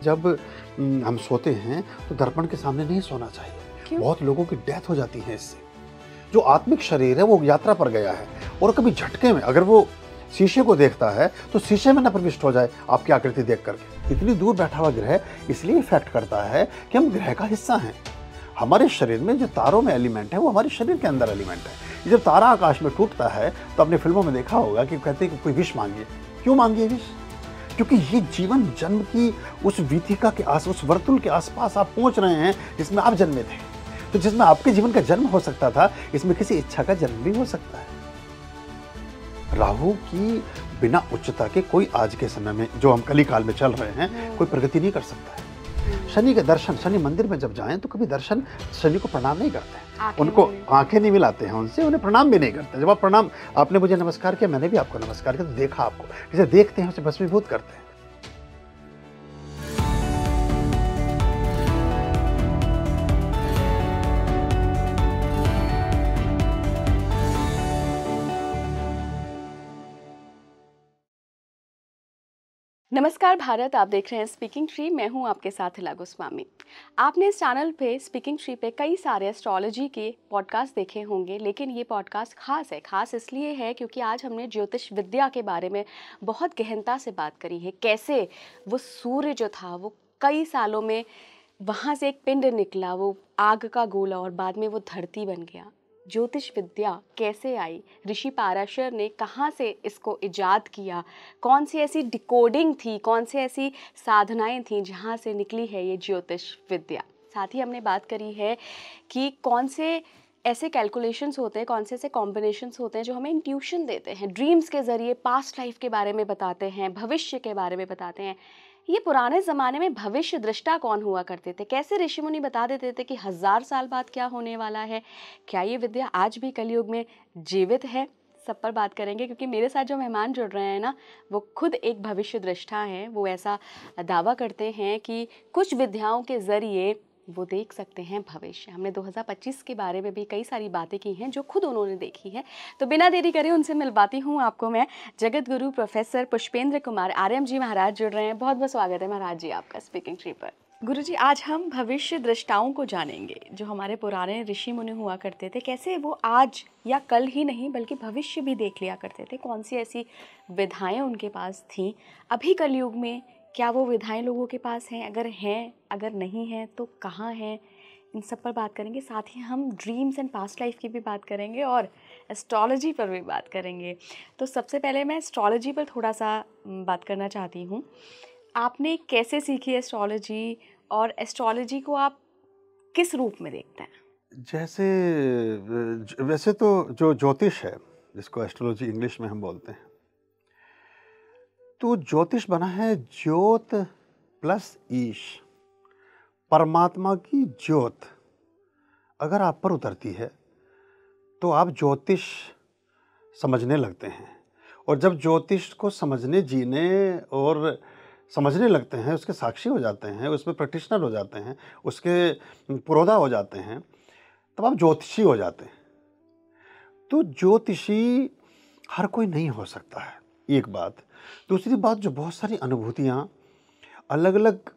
जब हम सोते हैं तो दर्पण के सामने नहीं सोना चाहिए। क्यों? बहुत लोगों की डेथ हो जाती है इससे। जो आत्मिक शरीर है वो यात्रा पर गया है और कभी झटके में अगर वो शीशे को देखता है तो शीशे में न प्रविष्ट हो जाए आपकी आकृति देख करके। इतनी दूर बैठा हुआ ग्रह इसलिए इफेक्ट करता है कि हम ग्रह का हिस्सा हैं। हमारे शरीर में जो तारों में एलिमेंट है वो हमारे शरीर के अंदर एलिमेंट है। जब तारा आकाश में टूटता है तो अपने फिल्मों में देखा होगा कि कहते हैं कि कोई विष मांगिए। क्यों मांगिए विष? क्योंकि ये जीवन जन्म की उस वीथिका के उस वर्तुल के आसपास आप पहुंच रहे हैं जिसमें आप जन्मे थे। तो जिसमें आपके जीवन का जन्म हो सकता था, इसमें किसी इच्छा का जन्म भी हो सकता है। राहु की बिना उच्चता के कोई आज के समय में जो हम कली काल में चल रहे हैं कोई प्रगति नहीं कर सकता है। शनि के दर्शन, शनि मंदिर में जब जाएं तो कभी दर्शन शनि को प्रणाम नहीं करते हैं, उनको आंखें नहीं मिलाते हैं उनसे, उन्हें प्रणाम भी नहीं करते। जब आप प्रणाम, आपने मुझे नमस्कार किया, मैंने भी आपको नमस्कार किया, तो देखा आपको, जिसे देखते हैं उसे भस्मीभूत करते हैं। नमस्कार भारत, आप देख रहे हैं स्पीकिंग ट्री। मैं हूं आपके साथ हिला गोस्वामी। आपने इस चैनल पे स्पीकिंग ट्री पे कई सारे एस्ट्रोलॉजी के पॉडकास्ट देखे होंगे, लेकिन ये पॉडकास्ट खास है। खास इसलिए है क्योंकि आज हमने ज्योतिष विद्या के बारे में बहुत गहनता से बात करी है। कैसे वो सूर्य जो था वो कई सालों में वहाँ से एक पिंड निकला, वो आग का गोला, और बाद में वो धरती बन गया। ज्योतिष विद्या कैसे आई, ऋषि पाराशर ने कहाँ से इसको इजाद किया, कौन सी ऐसी डिकोडिंग थी, कौन सी ऐसी साधनाएं थी जहाँ से निकली है ये ज्योतिष विद्या। साथ ही हमने बात करी है कि कौन से ऐसे कैलकुलेशंस होते हैं, कौन से ऐसे कॉम्बिनेशंस होते हैं जो हमें इंट्यूशन देते हैं, ड्रीम्स के ज़रिए पास्ट लाइफ के बारे में बताते हैं, भविष्य के बारे में बताते हैं। ये पुराने ज़माने में भविष्य दृष्टा कौन हुआ करते थे, कैसे ऋषि मुनि बता देते थे कि 1000 साल बाद क्या होने वाला है। क्या ये विद्या आज भी कलयुग में जीवित है, सब पर बात करेंगे। क्योंकि मेरे साथ जो मेहमान जुड़ रहे हैं ना, वो खुद एक भविष्य दृष्टा हैं। वो ऐसा दावा करते हैं कि कुछ विद्याओं के ज़रिए वो देख सकते हैं भविष्य। हमने 2025 के बारे में भी कई सारी बातें की हैं जो खुद उन्होंने देखी है। तो बिना देरी करे उनसे मिलवाती हूँ आपको मैं। जगत गुरु प्रोफेसर पुष्पेंद्र कुमार आर्यम जी महाराज जुड़ रहे हैं। बहुत बहुत स्वागत है महाराज जी आपका स्पीकिंग ट्री पर। गुरु जी, आज हम भविष्य दृष्टाओं को जानेंगे जो हमारे पुराने ऋषि मुनि हुआ करते थे। कैसे वो आज या कल ही नहीं बल्कि भविष्य भी देख लिया करते थे। कौन सी ऐसी विधाएँ उनके पास थीं। अभी कलयुग में क्या वो विधाएं लोगों के पास हैं, अगर हैं, अगर नहीं हैं तो कहाँ हैं, इन सब पर बात करेंगे। साथ ही हम ड्रीम्स एंड पास्ट लाइफ की भी बात करेंगे और एस्ट्रोलॉजी पर भी बात करेंगे। तो सबसे पहले मैं एस्ट्रोलॉजी पर थोड़ा सा बात करना चाहती हूँ। आपने कैसे सीखी एस्ट्रोलॉजी और एस्ट्रोलॉजी को आप किस रूप में देखते हैं? वैसे तो जो ज्योतिष है, जिसको एस्ट्रोलॉजी इंग्लिश में हम बोलते हैं, तो ज्योतिष बना है ज्योत प्लस ईश, परमात्मा की ज्योत अगर आप पर उतरती है तो आप ज्योतिष समझने लगते हैं। और जब ज्योतिष को समझने, जीने और समझने लगते हैं, उसके साक्षी हो जाते हैं, उसमें प्रैक्टिशनर हो जाते हैं, उसके पुरोधा हो जाते हैं, तब आप ज्योतिषी हो जाते हैं। तो ज्योतिषी हर कोई नहीं हो सकता है, एक बात। दूसरी बात, जो बहुत सारी अनुभूतियाँ अलग अलग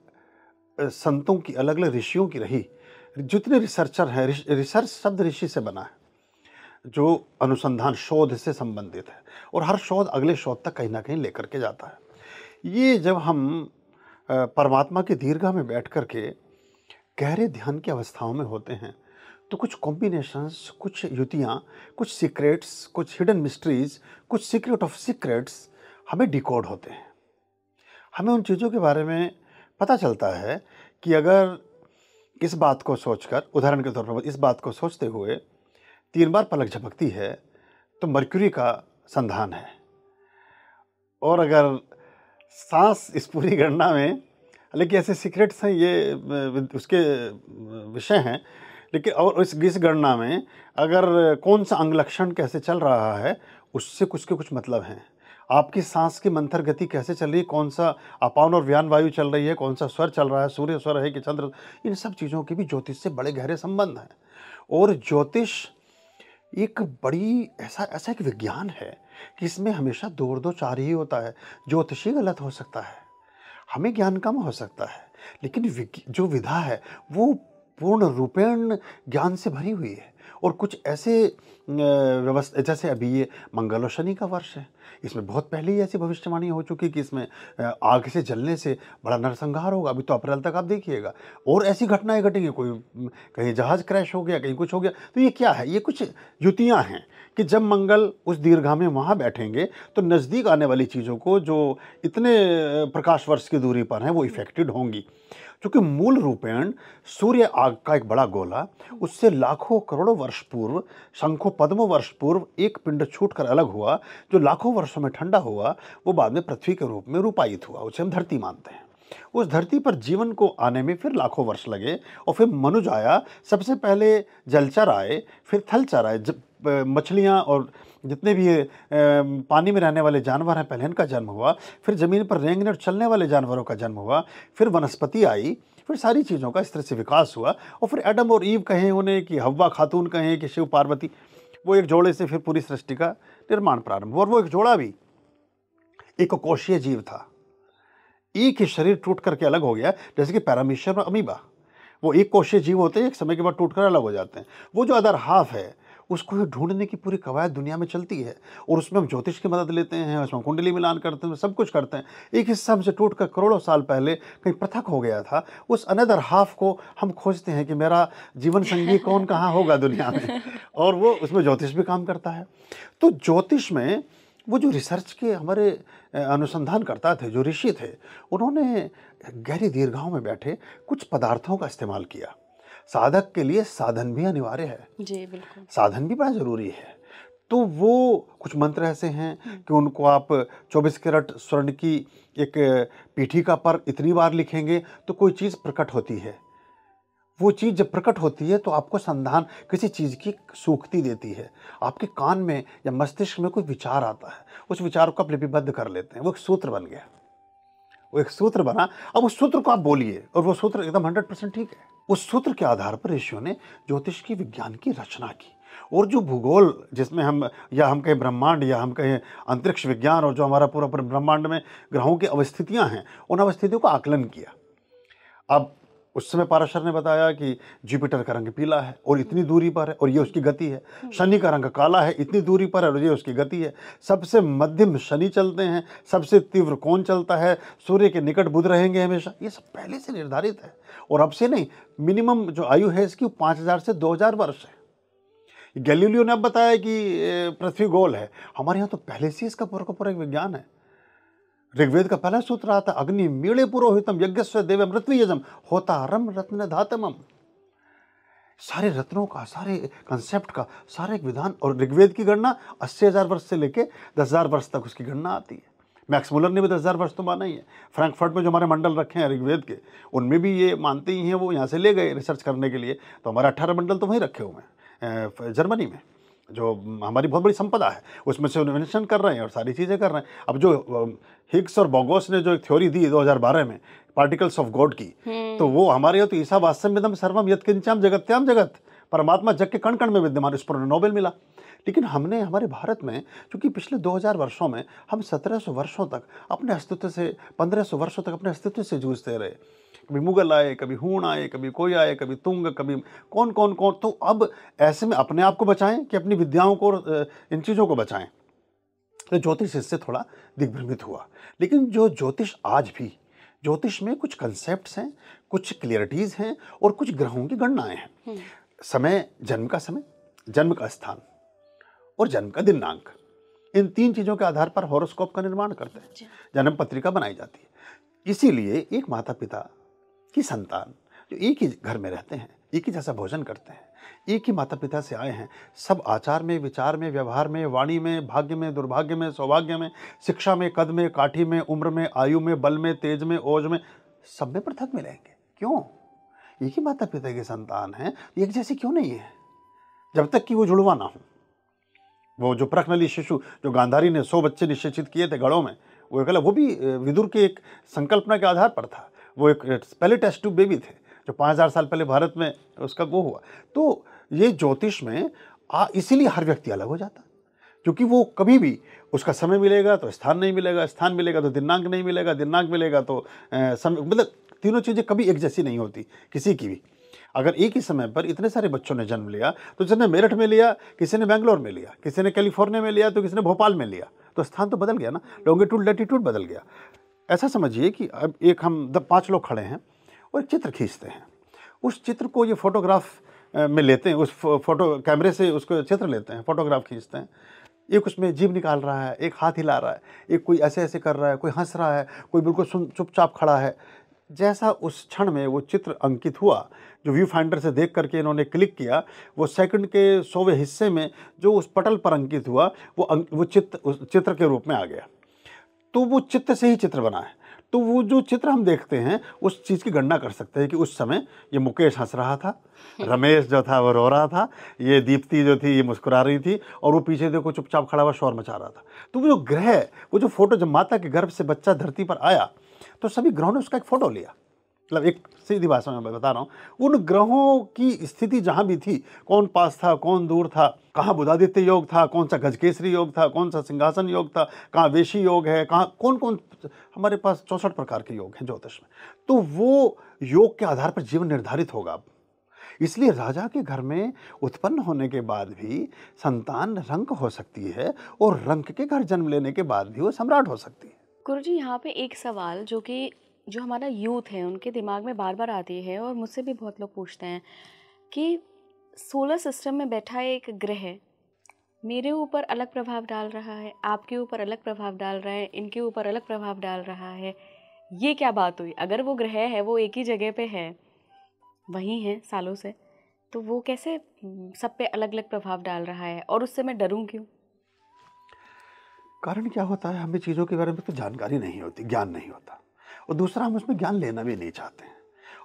संतों की, अलग अलग ऋषियों की रही, जितने रिसर्चर हैं, रिसर्च शब्द ऋषि से बना है, जो अनुसंधान शोध से संबंधित है, और हर शोध अगले शोध तक कहीं ना कहीं लेकर के जाता है। ये जब हम परमात्मा की दीर्घा में बैठ कर के गहरे ध्यान की अवस्थाओं में होते हैं तो कुछ कॉम्बिनेशंस, कुछ युतियाँ, कुछ सीक्रेट्स, कुछ हिडन मिस्ट्रीज, कुछ सीक्रेट ऑफ सीक्रेट्स हमें डिकोड होते हैं। हमें उन चीज़ों के बारे में पता चलता है कि अगर इस बात को सोचकर, उदाहरण के तौर पर इस बात को सोचते हुए 3 बार पलक झपकती है तो मर्क्यूरी का संधान है। और अगर सांस इस पूरी गणना में, हालांकि ऐसे सीक्रेट्स हैं, ये उसके विषय हैं, लेकिन और इस गणना में अगर कौन सा अंग लक्षण कैसे चल रहा है उससे कुछ के कुछ मतलब हैं। आपकी सांस की मंथर गति कैसे चल रही है, कौन सा अपान और व्यान वायु चल रही है, कौन सा स्वर चल रहा है, सूर्य स्वर है कि चंद्र, इन सब चीज़ों के भी ज्योतिष से बड़े गहरे संबंध हैं। और ज्योतिष एक बड़ी ऐसा एक विज्ञान है कि इसमें हमेशा 2 और 2 4 ही होता है। ज्योतिषी गलत हो सकता है, हमें ज्ञान कम हो सकता है, लेकिन जो विधा है वो पूर्ण रूपेण ज्ञान से भरी हुई है। और कुछ ऐसे व्यवस्था, जैसे अभी ये मंगल और शनि का वर्ष है, इसमें बहुत पहले ही ऐसी भविष्यवाणी हो चुकी कि इसमें आग से जलने से बड़ा नरसंहार होगा। अभी तो अप्रैल तक आप देखिएगा और ऐसी घटनाएं घटेंगी, कोई कहीं जहाज क्रैश हो गया, कहीं कुछ हो गया। तो ये क्या है, ये कुछ युतियाँ हैं कि जब मंगल उस दीर्घा में वहाँ बैठेंगे तो नज़दीक आने वाली चीज़ों को जो इतने प्रकाश वर्ष की दूरी पर हैं वो इफेक्टेड होंगी। क्योंकि मूल रूपेण सूर्य आग का एक बड़ा गोला, उससे लाखों करोड़ों वर्ष पूर्व, शंखों पद्मों वर्ष पूर्व एक पिंड छूटकर अलग हुआ, जो लाखों वर्षों में ठंडा हुआ, वो बाद में पृथ्वी के रूप में रूपायित हुआ, उसे हम धरती मानते हैं। उस धरती पर जीवन को आने में फिर लाखों वर्ष लगे और फिर मनुज आया। सबसे पहले जलचर आए, फिर थलचर आए, मछलियाँ और जितने भी पानी में रहने वाले जानवर हैं, पहले इनका जन्म हुआ। फिर ज़मीन पर रेंगने और चलने वाले जानवरों का जन्म हुआ। फिर वनस्पति आई। फिर सारी चीज़ों का इस तरह से विकास हुआ। और फिर एडम और ईव कहें उन्हें, कि हव्वा खातून कहें, कि शिव पार्वती, वो एक जोड़े से फिर पूरी सृष्टि का निर्माण प्रारंभ हुआ। और वो एक जोड़ा भी एक कोशीय जीव था। एक ही शरीर टूट करके अलग हो गया, जैसे कि पैरामीशियम और अमीबा, वो एक कोशीय जीव होते हैं, एक समय के बाद टूटकर अलग हो जाते हैं। वो जो अदर हाफ है, उसको ढूंढने की पूरी कवायद दुनिया में चलती है और उसमें हम ज्योतिष की मदद लेते हैं, उसमें कुंडली मिलान करते हैं, सब कुछ करते हैं। एक हिस्सा हमसे टूटकर करोड़ों साल पहले कहीं पृथक हो गया था, उस अनदर हाफ को हम खोजते हैं कि मेरा जीवन संगी कौन कहाँ होगा दुनिया में, और वो उसमें ज्योतिष भी काम करता है। तो ज्योतिष में वो जो रिसर्च के हमारे अनुसंधान करता थे, जो ऋषि थे, उन्होंने गहरी दीर्घाओं में बैठे कुछ पदार्थों का इस्तेमाल किया। साधक के लिए साधन भी अनिवार्य है जी, बिल्कुल, साधन भी बड़ा जरूरी है। तो वो कुछ मंत्र ऐसे हैं कि उनको आप 24 कैरेट स्वर्ण की एक पीठिका पर इतनी बार लिखेंगे तो कोई चीज़ प्रकट होती है। वो चीज़ जब प्रकट होती है तो आपको संधान किसी चीज़ की सूखती देती है। आपके कान में या मस्तिष्क में कोई विचार आता है, उस विचार को आप लिपिबद्ध कर लेते हैं, वो एक सूत्र बन गया, वो एक सूत्र बना। अब उस सूत्र को आप बोलिए और वो सूत्र एकदम 100% ठीक है। उस सूत्र के आधार पर ऋषियों ने ज्योतिष की विज्ञान की रचना की। और जो भूगोल जिसमें हम कहें ब्रह्मांड, या हम कहें अंतरिक्ष विज्ञान, और जो हमारा पूरा ब्रह्मांड में ग्रहों की अवस्थितियां हैं, उन अवस्थितियों का आकलन किया। अब उस समय पाराशर ने बताया कि जुपिटर का रंग पीला है और इतनी दूरी पर है और ये उसकी गति है। शनि का रंग काला है, इतनी दूरी पर है और ये उसकी गति है। सबसे मध्यम शनि चलते हैं, सबसे तीव्र कौन चलता है, सूर्य के निकट बुध रहेंगे हमेशा। ये सब पहले से निर्धारित है और अब से नहीं। मिनिमम जो आयु है इसकी 5000 से 2000 वर्ष है। गैलीलियो ने अब बताया कि पृथ्वी गोल है, हमारे यहाँ तो पहले से इसका पूरा एक विज्ञान है। ऋग्वेद का पहला सूत्र आता, अग्नि मीणे पुरोहितम यज्ञस्य देव मृत्युयजम होतारम रत्न धातमम। सारे रत्नों का, सारे कंसेप्ट का सारा एक विधान। और ऋग्वेद की गणना 80,000 वर्ष से लेके 10,000 वर्ष तक उसकी गणना आती है। मैक्स मुलर ने भी 10,000 वर्ष तो माना ही है। फ्रैंकफर्ट में जो हमारे मंडल रखे हैं ऋग्वेद के, उनमें भी ये मानते ही हैं, वो यहाँ से ले गए रिसर्च करने के लिए। तो हमारे 18 मंडल तो वहीं रखे हुए हैं जर्मनी में, जो हमारी बहुत बड़ी संपदा है, उसमें से इन्वेंशन कर रहे हैं और सारी चीज़ें कर रहे हैं। अब जो हिग्स और बोगोस ने जो एक थ्योरी दी 2012 में पार्टिकल्स ऑफ गॉड की, तो वो हमारे यहाँ तो ईसा वास्तवमिदं सर्वम यत्किंचम जगत्याम जगत, परमात्मा जग के कण कण में विद्यमान, इस पर नोबेल मिला। लेकिन हमने हमारे भारत में, क्योंकि पिछले 2000 वर्षों में हम 1700 वर्षों तक अपने अस्तित्व से, 1500 वर्षों तक अपने अस्तित्व से जूझते रहे। कभी मुगल आए, कभी हूण आए, कभी कोई आए, कभी तुंग, कभी कौन। तो अब ऐसे में अपने आप को बचाएं कि अपनी विद्याओं को, इन चीज़ों को बचाएं। तो ज्योतिष इससे थोड़ा दिग्भ्रमित हुआ। लेकिन जो ज्योतिष आज भी, ज्योतिष में कुछ कंसेप्ट्स हैं, कुछ क्लियरिटीज़ हैं और कुछ ग्रहों की गणनाएं हैं। समय, जन्म का समय, जन्म का स्थान और जन्म का दिनांक, इन 3 चीज़ों के आधार पर हॉरोस्कोप का निर्माण करते हैं, जन्म पत्रिका बनाई जाती है। इसीलिए एक माता पिता की संतान जो एक ही घर में रहते हैं, एक ही जैसा भोजन करते हैं, एक ही माता पिता से आए हैं, सब आचार में, विचार में, व्यवहार में, वाणी में, भाग्य में, दुर्भाग्य में, सौभाग्य में, शिक्षा में, कद में, काठी में, उम्र में, आयु में, बल में, तेज में, ओज में, सब में पृथक मिलेंगे। क्यों? एक ही माता पिता की संतान है, एक जैसी क्यों नहीं है? जब तक कि वो जुड़वा ना हो। वो जो प्रखनली शिशु, जो गांधारी ने 100 बच्चे निश्चित किए थे गढ़ों में, वो भी विदुर के एक संकल्पना के आधार पर था। वो एक पहले टेस्ट ट्यूब बेबी थे जो 5000 साल पहले भारत में उसका वो हुआ। तो ये ज्योतिष में इसीलिए हर व्यक्ति अलग हो जाता, क्योंकि वो कभी भी उसका समय मिलेगा तो स्थान नहीं मिलेगा, स्थान मिलेगा तो दिनांक नहीं मिलेगा, दिनांक मिलेगा तो समय, मतलब तीनों चीज़ें कभी एक जैसी नहीं होती किसी की भी। अगर एक ही समय पर इतने सारे बच्चों ने जन्म लिया, तो जिसने मेरठ में लिया, किसी ने बेंगलोर में लिया, किसी ने कैलिफोर्निया में लिया, तो किसी ने भोपाल में लिया, तो स्थान तो बदल गया ना, लॉन्गिट्यूड लैटिट्यूड बदल गया। ऐसा समझिए कि अब एक हम 5 लोग खड़े हैं और एक चित्र खींचते हैं। उस चित्र को ये फोटोग्राफ में लेते हैं, उस फोटो कैमरे से उसको चित्र लेते हैं, फोटोग्राफ खींचते हैं। एक उसमें जीभ निकाल रहा है, एक हाथ हिला रहा है, एक कोई ऐसे ऐसे कर रहा है, कोई हंस रहा है, कोई बिल्कुल चुपचाप खड़ा है। जैसा उस क्षण में वो चित्र अंकित हुआ, जो व्यू फाइंडर से देख करके इन्होंने क्लिक किया, वो सेकंड के 100वें हिस्से में जो उस पटल पर अंकित हुआ, वो चित्र उस चित्र के रूप में आ गया। तो वो चित्र से ही चित्र बना है। तो वो जो चित्र हम देखते हैं, उस चीज़ की गणना कर सकते हैं कि उस समय ये मुकेश हंस रहा था, रमेश जो था वो रो रहा था, ये दीप्ति जो थी ये मुस्कुरा रही थी, और वो पीछे देखो चुपचाप खड़ा हुआ शोर मचा रहा था। तो वो जो ग्रह, वो जो फोटो, जब माता के गर्भ से बच्चा धरती पर आया, तो सभी ग्रहों ने उसका एक फोटो लिया। मतलब एक सीधी भाषा में मैं बता रहा हूँ, उन ग्रहों की स्थिति जहाँ भी थी, कौन पास था, कौन दूर था, कहाँ बुधादित्य योग था, कौन सा गजकेसरी योग था, कौन सा सिंहासन योग था, कहाँ वेशी योग है, कहाँ कौन कौन, हमारे पास 64 प्रकार के योग हैं ज्योतिष में। तो वो योग के आधार पर जीवन निर्धारित होगा। अब इसलिए राजा के घर में उत्पन्न होने के बाद भी संतान रंक हो सकती है, और रंक के घर जन्म लेने के बाद भी वो सम्राट हो सकती है। गुरुजी, यहाँ पे एक सवाल जो हमारा यूथ है उनके दिमाग में बार बार आती है, और मुझसे भी बहुत लोग पूछते हैं कि सोलर सिस्टम में बैठा एक ग्रह मेरे ऊपर अलग प्रभाव डाल रहा है, आपके ऊपर अलग प्रभाव डाल रहा है, इनके ऊपर अलग प्रभाव डाल रहा है। ये क्या बात हुई? अगर वो ग्रह है, वो एक ही जगह पे है, वहीं है सालों से, तो वो कैसे सब पे अलग अलग प्रभाव डाल रहा है, और उससे मैं डरूं क्यों? कारण क्या होता है, हमें चीज़ों के बारे में तो जानकारी नहीं होती, ज्ञान नहीं होता, और दूसरा हम उसमें ज्ञान लेना भी नहीं चाहते हैं,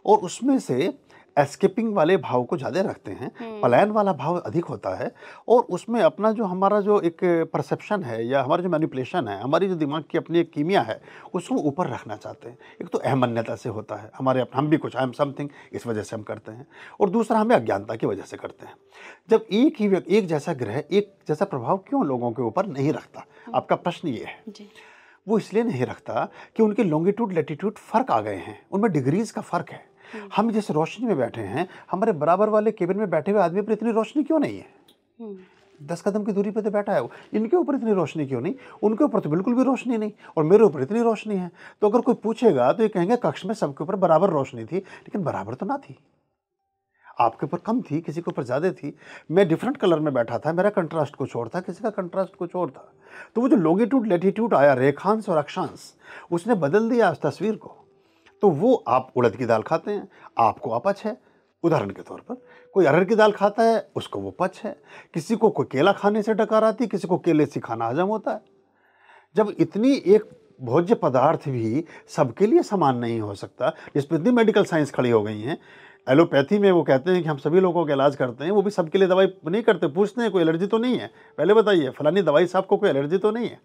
और उसमें से एस्केपिंग वाले भाव को ज़्यादा रखते हैं, पलायन वाला भाव अधिक होता है, और उसमें अपना जो हमारा जो एक परसेप्शन है, या हमारा जो मैनिपुलेशन है, हमारी जो दिमाग की अपनी एक कीमिया है, उसको ऊपर रखना चाहते हैं। एक तो अहमन्यता से होता है, हम भी कुछ, आई एम समथिंग, इस वजह से हम करते हैं, और दूसरा हमें अज्ञानता की वजह से करते हैं। जब एक जैसा ग्रह एक जैसा प्रभाव क्यों लोगों के ऊपर नहीं रखता, आपका प्रश्न ये है जी। वो इसलिए नहीं रखता कि उनके लॉन्गिट्यूड लैटिट्यूड फर्क आ गए हैं, उनमें डिग्रीज का फर्क है। हम जिस रोशनी में बैठे हैं, हमारे बराबर वाले केबिन में बैठे हुए आदमी पर इतनी रोशनी क्यों नहीं है? 10 कदम की दूरी पे तो बैठा है वो, इनके ऊपर इतनी रोशनी क्यों नहीं? उनके ऊपर तो बिल्कुल भी रोशनी नहीं, और मेरे ऊपर इतनी रोशनी है। तो अगर कोई पूछेगा तो ये कहेंगे कक्ष में सबके ऊपर बराबर रोशनी थी, लेकिन बराबर तो ना थी। आपके ऊपर कम थी, किसी के ऊपर ज़्यादा थी। मैं डिफरेंट कलर में बैठा था, मेरा कंट्रास्ट कुछ और था, किसी का कंट्रास्ट कुछ और था। तो वो जो लॉन्गिट्यूड लैटिट्यूड आया, रेखांश और अक्षांश, उसने बदल दिया उस तस्वीर को। तो वो आप उड़द की दाल खाते हैं, आपको अपच है। उदाहरण के तौर पर कोई अरहर की दाल खाता है, उसको वो पच है। किसी को कोई केला खाने से डकार आती है, किसी को केले से खाना हजम होता है। जब इतनी एक भोज्य पदार्थ भी सबके लिए समान नहीं हो सकता, जिस पर इतनी मेडिकल साइंस खड़ी हो गई हैं। एलोपैथी में वो कहते हैं कि हम सभी लोगों का इलाज करते हैं, वो भी सबके लिए दवाई नहीं करते, पूछते हैं कोई एलर्जी तो नहीं है, पहले बताइए फलानी दवाई से आपको कोई एलर्जी तो नहीं है।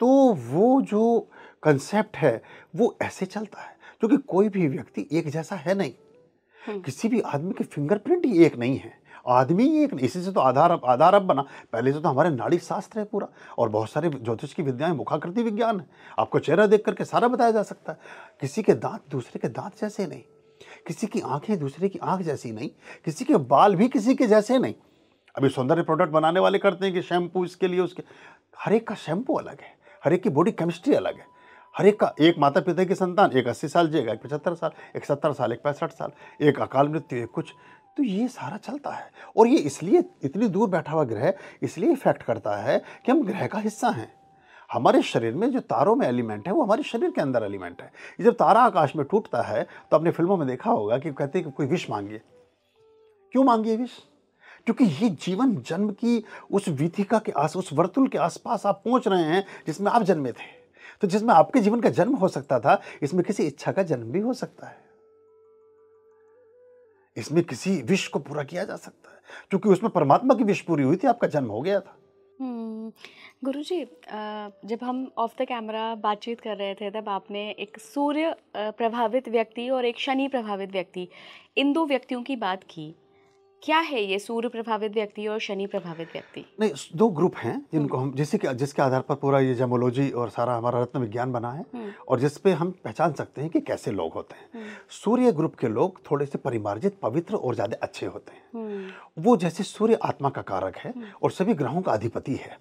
तो वो जो कंसेप्ट है वो ऐसे चलता है, क्योंकि कोई भी व्यक्ति एक जैसा है नहीं। किसी भी आदमी के फिंगरप्रिंट ही एक नहीं है, आदमी ही एक नहीं। इसी से तो आधार अब बना। पहले से तो हमारे नाड़ी शास्त्र है पूरा, और बहुत सारे ज्योतिष की विद्याएं, मुखाकृति विज्ञान है। आपको चेहरा देख करके सारा बताया जा सकता है। किसी के दांत दूसरे के दांत जैसे नहीं, किसी की आंखें दूसरे की आंख जैसी नहीं, किसी के बाल भी किसी के जैसे नहीं। अभी सौंदर्य प्रोडक्ट बनाने वाले करते हैं कि शैम्पू इसके लिए उसके, हर एक का शैम्पू अलग है, हर एक की बॉडी केमिस्ट्री अलग है। हर एक का, एक माता पिता की संतान, एक 80 साल जिएगा, एक 75 साल, एक 70 साल, एक 65 साल, एक अकाल मृत्यु, एक कुछ। तो ये सारा चलता है, और ये इसलिए इतनी दूर बैठा हुआ ग्रह इसलिए इफेक्ट करता है कि हम ग्रह का हिस्सा हैं। हमारे शरीर में जो तारों में एलिमेंट है वो हमारे शरीर के अंदर एलिमेंट है। जब तारा आकाश में टूटता है तो आपने फिल्मों में देखा होगा कि कहते हैं कि कोई विश मांगिए। क्यों मांगिए विश? क्योंकि ये जीवन जन्म की उस वीथिका के उस वर्तुल के आसपास आप पहुंच रहे हैं जिसमें आप जन्मे थे। तो जिसमें आपके जीवन का जन्म हो सकता था, इसमें किसी इच्छा का जन्म भी हो सकता है, इसमें किसी विश को पूरा किया जा सकता है, क्योंकि उसमें परमात्मा की विश पूरी हुई थी, आपका जन्म हो गया था। गुरुजी, जब हम ऑफ द कैमरा बातचीत कर रहे थे, तब आपने एक सूर्य प्रभावित व्यक्ति और एक शनि प्रभावित व्यक्ति, इन दो व्यक्तियों की बात की। क्या है ये सूर्य प्रभावित व्यक्ति और शनि प्रभावित व्यक्ति? नहीं, दो ग्रुप हैं जिनको हम जिसके आधार पर पूरा ये जेमोलॉजी और सारा हमारा रत्न विज्ञान बना है और जिस पे हम पहचान सकते हैं कि कैसे लोग होते हैं। सूर्य ग्रुप के लोग थोड़े से परिमार्जित, पवित्र और ज़्यादा अच्छे होते हैं। वो जैसे सूर्य आत्मा का कारक है और सभी ग्रहों का अधिपति है,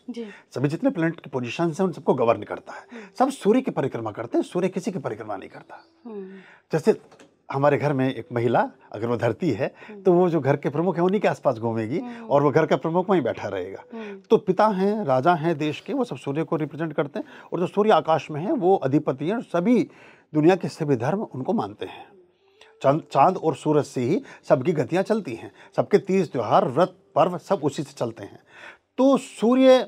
सभी जितने प्लैनेट की पोजीशन हैं उन सबको गवर्न करता है। सब सूर्य की परिक्रमा करते हैं, सूर्य किसी की परिक्रमा नहीं करता। जैसे हमारे घर में एक महिला अगर वो धरती है तो वो जो घर के प्रमुख है उन्हीं के आसपास घूमेगी और वो घर का प्रमुख वहीं बैठा रहेगा। तो पिता हैं, राजा हैं देश के, वो सब सूर्य को रिप्रेजेंट करते हैं और जो सूर्य आकाश में है वो अधिपति हैं। सभी दुनिया के सभी धर्म उनको मानते हैं। चांद और सूरज से ही सबकी गतियाँ चलती हैं, सबके तीज त्योहार व्रत पर्व सब उसी से चलते हैं। तो सूर्य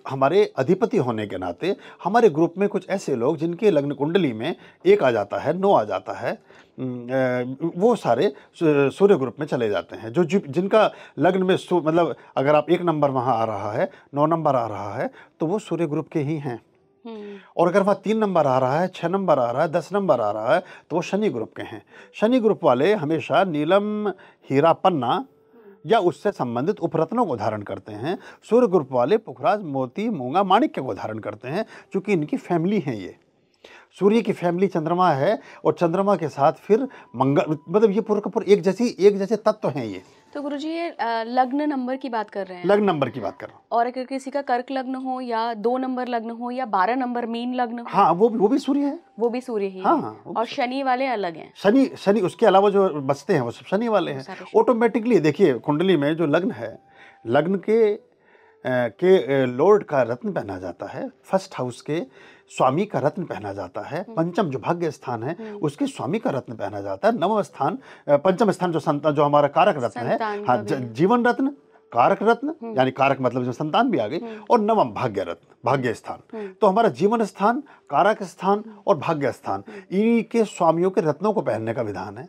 हमारे अधिपति होने के नाते हमारे ग्रुप में कुछ ऐसे लोग जिनके लग्न कुंडली में 1 आ जाता है, 9 आ जाता है, वो सारे सूर्य ग्रुप में चले जाते हैं। जो जिनका लग्न में मतलब अगर आप 1 नंबर वहाँ आ रहा है, 9 नंबर आ रहा है तो वो सूर्य ग्रुप के ही हैं। और अगर वहाँ 3 नंबर आ रहा है, 6 नंबर आ रहा है, 10 नंबर आ रहा है तो वो शनि ग्रुप के हैं। शनि ग्रुप वाले हमेशा नीलम, हीरा, पन्ना या उससे संबंधित उपरत्नों को धारण करते हैं। सूर्य ग्रुप वाले पुखराज, मोती, मूंगा, माणिक्य को धारण करते हैं, क्योंकि इनकी फैमिली है। ये सूर्य की फैमिली चंद्रमा है और चंद्रमा के साथ फिर मंगल, मतलब ये पूरा का पूरा एक जैसे तत्व हैं ये। तो गुरुजी ये लग्न नंबर की बात कर रहे हैं? लग्न नंबर की बात कर रहा हूँ। और अगर किसी का कर्क लग्न हो या 2 नंबर लग्न हो या 12 नंबर मीन लग्न हो, हाँ वो भी सूर्य है, वो भी सूर्य ही हाँ, है। और शनि वाले अलग हैं। शनि उसके अलावा जो बचते हैं वो सब शनि वाले हैं। ऑटोमेटिकली देखिए कुंडली में जो लग्न है, लग्न के लॉर्ड का रत्न पहना जाता है, फर्स्ट हाउस के स्वामी का रत्न पहना जाता है, पंचम जो भाग्य स्थान है उसके स्वामी का रत्न पहना जाता है, नवम स्थान, पंचम स्थान जो हमारा कारक रत्न है, हाँ, जीवन रत्न, कारक रत्न यानी कारक मतलब जो संतान भी आ गई, और नवम भाग्य रत्न, भाग्य स्थान। तो हमारा जीवन स्थान, कारक स्थान और भाग्य स्थान, इन्हीं के स्वामियों के रत्नों को पहनने का विधान है।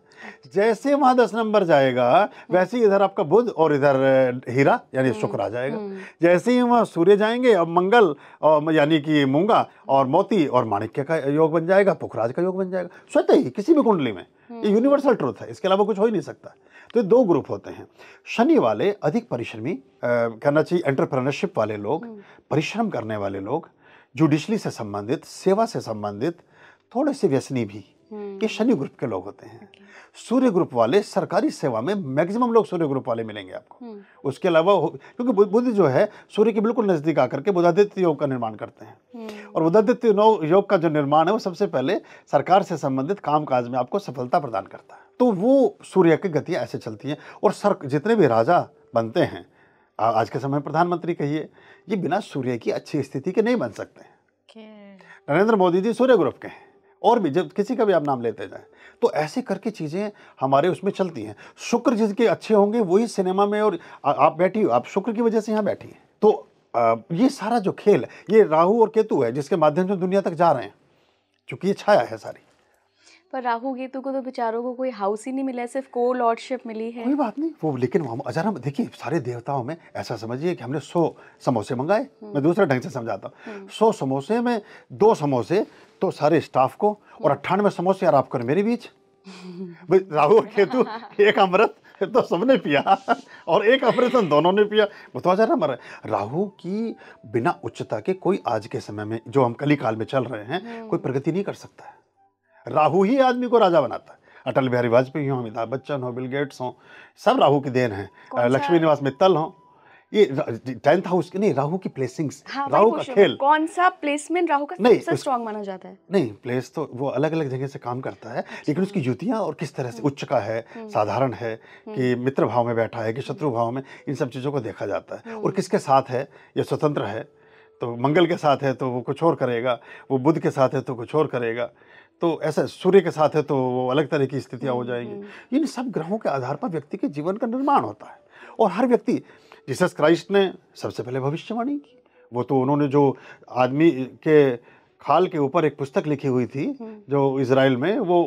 जैसे वहां 10 नंबर जाएगा वैसे ही इधर आपका बुध और इधर हीरा यानी शुक्र आ जाएगा। जैसे ही वहां सूर्य जाएंगे अब मंगल और यानी कि मूंगा और मोती और माणिक्य का योग बन जाएगा, पुखराज का योग बन जाएगा, स्वतः ही किसी भी कुंडली में। ये यूनिवर्सल ट्रूथ है, इसके अलावा कुछ हो ही नहीं सकता। तो 2 ग्रुप होते हैं। शनि वाले अधिक परिश्रमी, कहना चाहिए एंटरप्रेन्योरशिप वाले लोग, परिश्रम करने वाले लोग, जुडिशली से संबंधित, सेवा से संबंधित, थोड़े से व्यसनी भी, ये शनि ग्रुप के लोग होते हैं। सूर्य ग्रुप वाले सरकारी सेवा में मैक्सिमम लोग सूर्य ग्रुप वाले मिलेंगे आपको। उसके अलावा क्योंकि बुध जो है सूर्य के बिल्कुल नजदीक आकर के बुधादित्य योग का निर्माण करते हैं और बुधादित्य योग का जो निर्माण है वो सबसे पहले सरकार से संबंधित कामकाज में आपको सफलता प्रदान करता है। तो वो सूर्य की गतियाँ ऐसे चलती हैं। और जितने भी राजा बनते हैं, आज के समय में प्रधानमंत्री कहिए, ये बिना सूर्य की अच्छी स्थिति के नहीं बन सकते। नरेंद्र मोदी जी सूर्य ग्रुप के हैं, और भी जब किसी का भी आप नाम लेते जाएं तो ऐसे करके चीज़ें हमारे उसमें चलती हैं। शुक्र जिसके अच्छे होंगे वही सिनेमा में, और आप बैठी हो, आप शुक्र की वजह से यहाँ बैठी हैं। तो ये सारा जो खेल है, ये राहु और केतु है जिसके माध्यम से दुनिया तक जा रहे हैं, क्योंकि ये छाया है सारी। पर राहु केतु को तो बेचारों को कोई हाउस ही नहीं मिला है, सिर्फ को लॉर्डशिप मिली है। कोई बात नहीं वो, लेकिन अगर हम देखिए सारे देवताओं में ऐसा समझिए कि हमने 100 समोसे मंगाए, मैं दूसरे ढंग से समझाता हूँ, 100 समोसे में 2 समोसे तो सारे स्टाफ को और 98 समोसे यार आपको मेरे बीच। राहु और केतु, एक अमृत तो सबने पिया और एक अमृत दोनों ने पिया, वो तो आजा मर। राहु की बिना उच्चता के कोई आज के समय में जो हम कली काल में चल रहे हैं कोई प्रगति नहीं कर सकता है। राहु ही आदमी को राजा बनाता है। अटल बिहारी वाजपेयी हो, अमिताभ बच्चन हो, बिल गेट्स हो, सब राहु की देन है। लक्ष्मी निवास मित्तल हो, ये 10th हाउस की नहीं, राहु की प्लेसिंग्स, हाँ, राहु का खेल। कौन सा प्लेसमेंट राहु का सबसे स्ट्रांग माना जाता है? नहीं, प्लेस तो वो अलग अलग जगह से काम करता है, लेकिन उसकी युतियां और किस तरह से उच्च का है, साधारण है कि मित्र भाव में बैठा है कि शत्रु भाव में, इन सब चीज़ों को देखा जाता है। और किसके साथ है, ये स्वतंत्र है तो मंगल के साथ है तो वो कुछ और करेगा, वो बुध के साथ है तो कुछ और करेगा, तो ऐसा सूर्य के साथ है तो वो अलग तरह की स्थितियाँ हो जाएंगी। इन सब ग्रहों के आधार पर व्यक्ति के जीवन का निर्माण होता है। और हर व्यक्ति, जीसस क्राइस्ट ने सबसे पहले भविष्यवाणी की, वो तो उन्होंने जो आदमी के खाल के ऊपर एक पुस्तक लिखी हुई थी जो इजराइल में, वो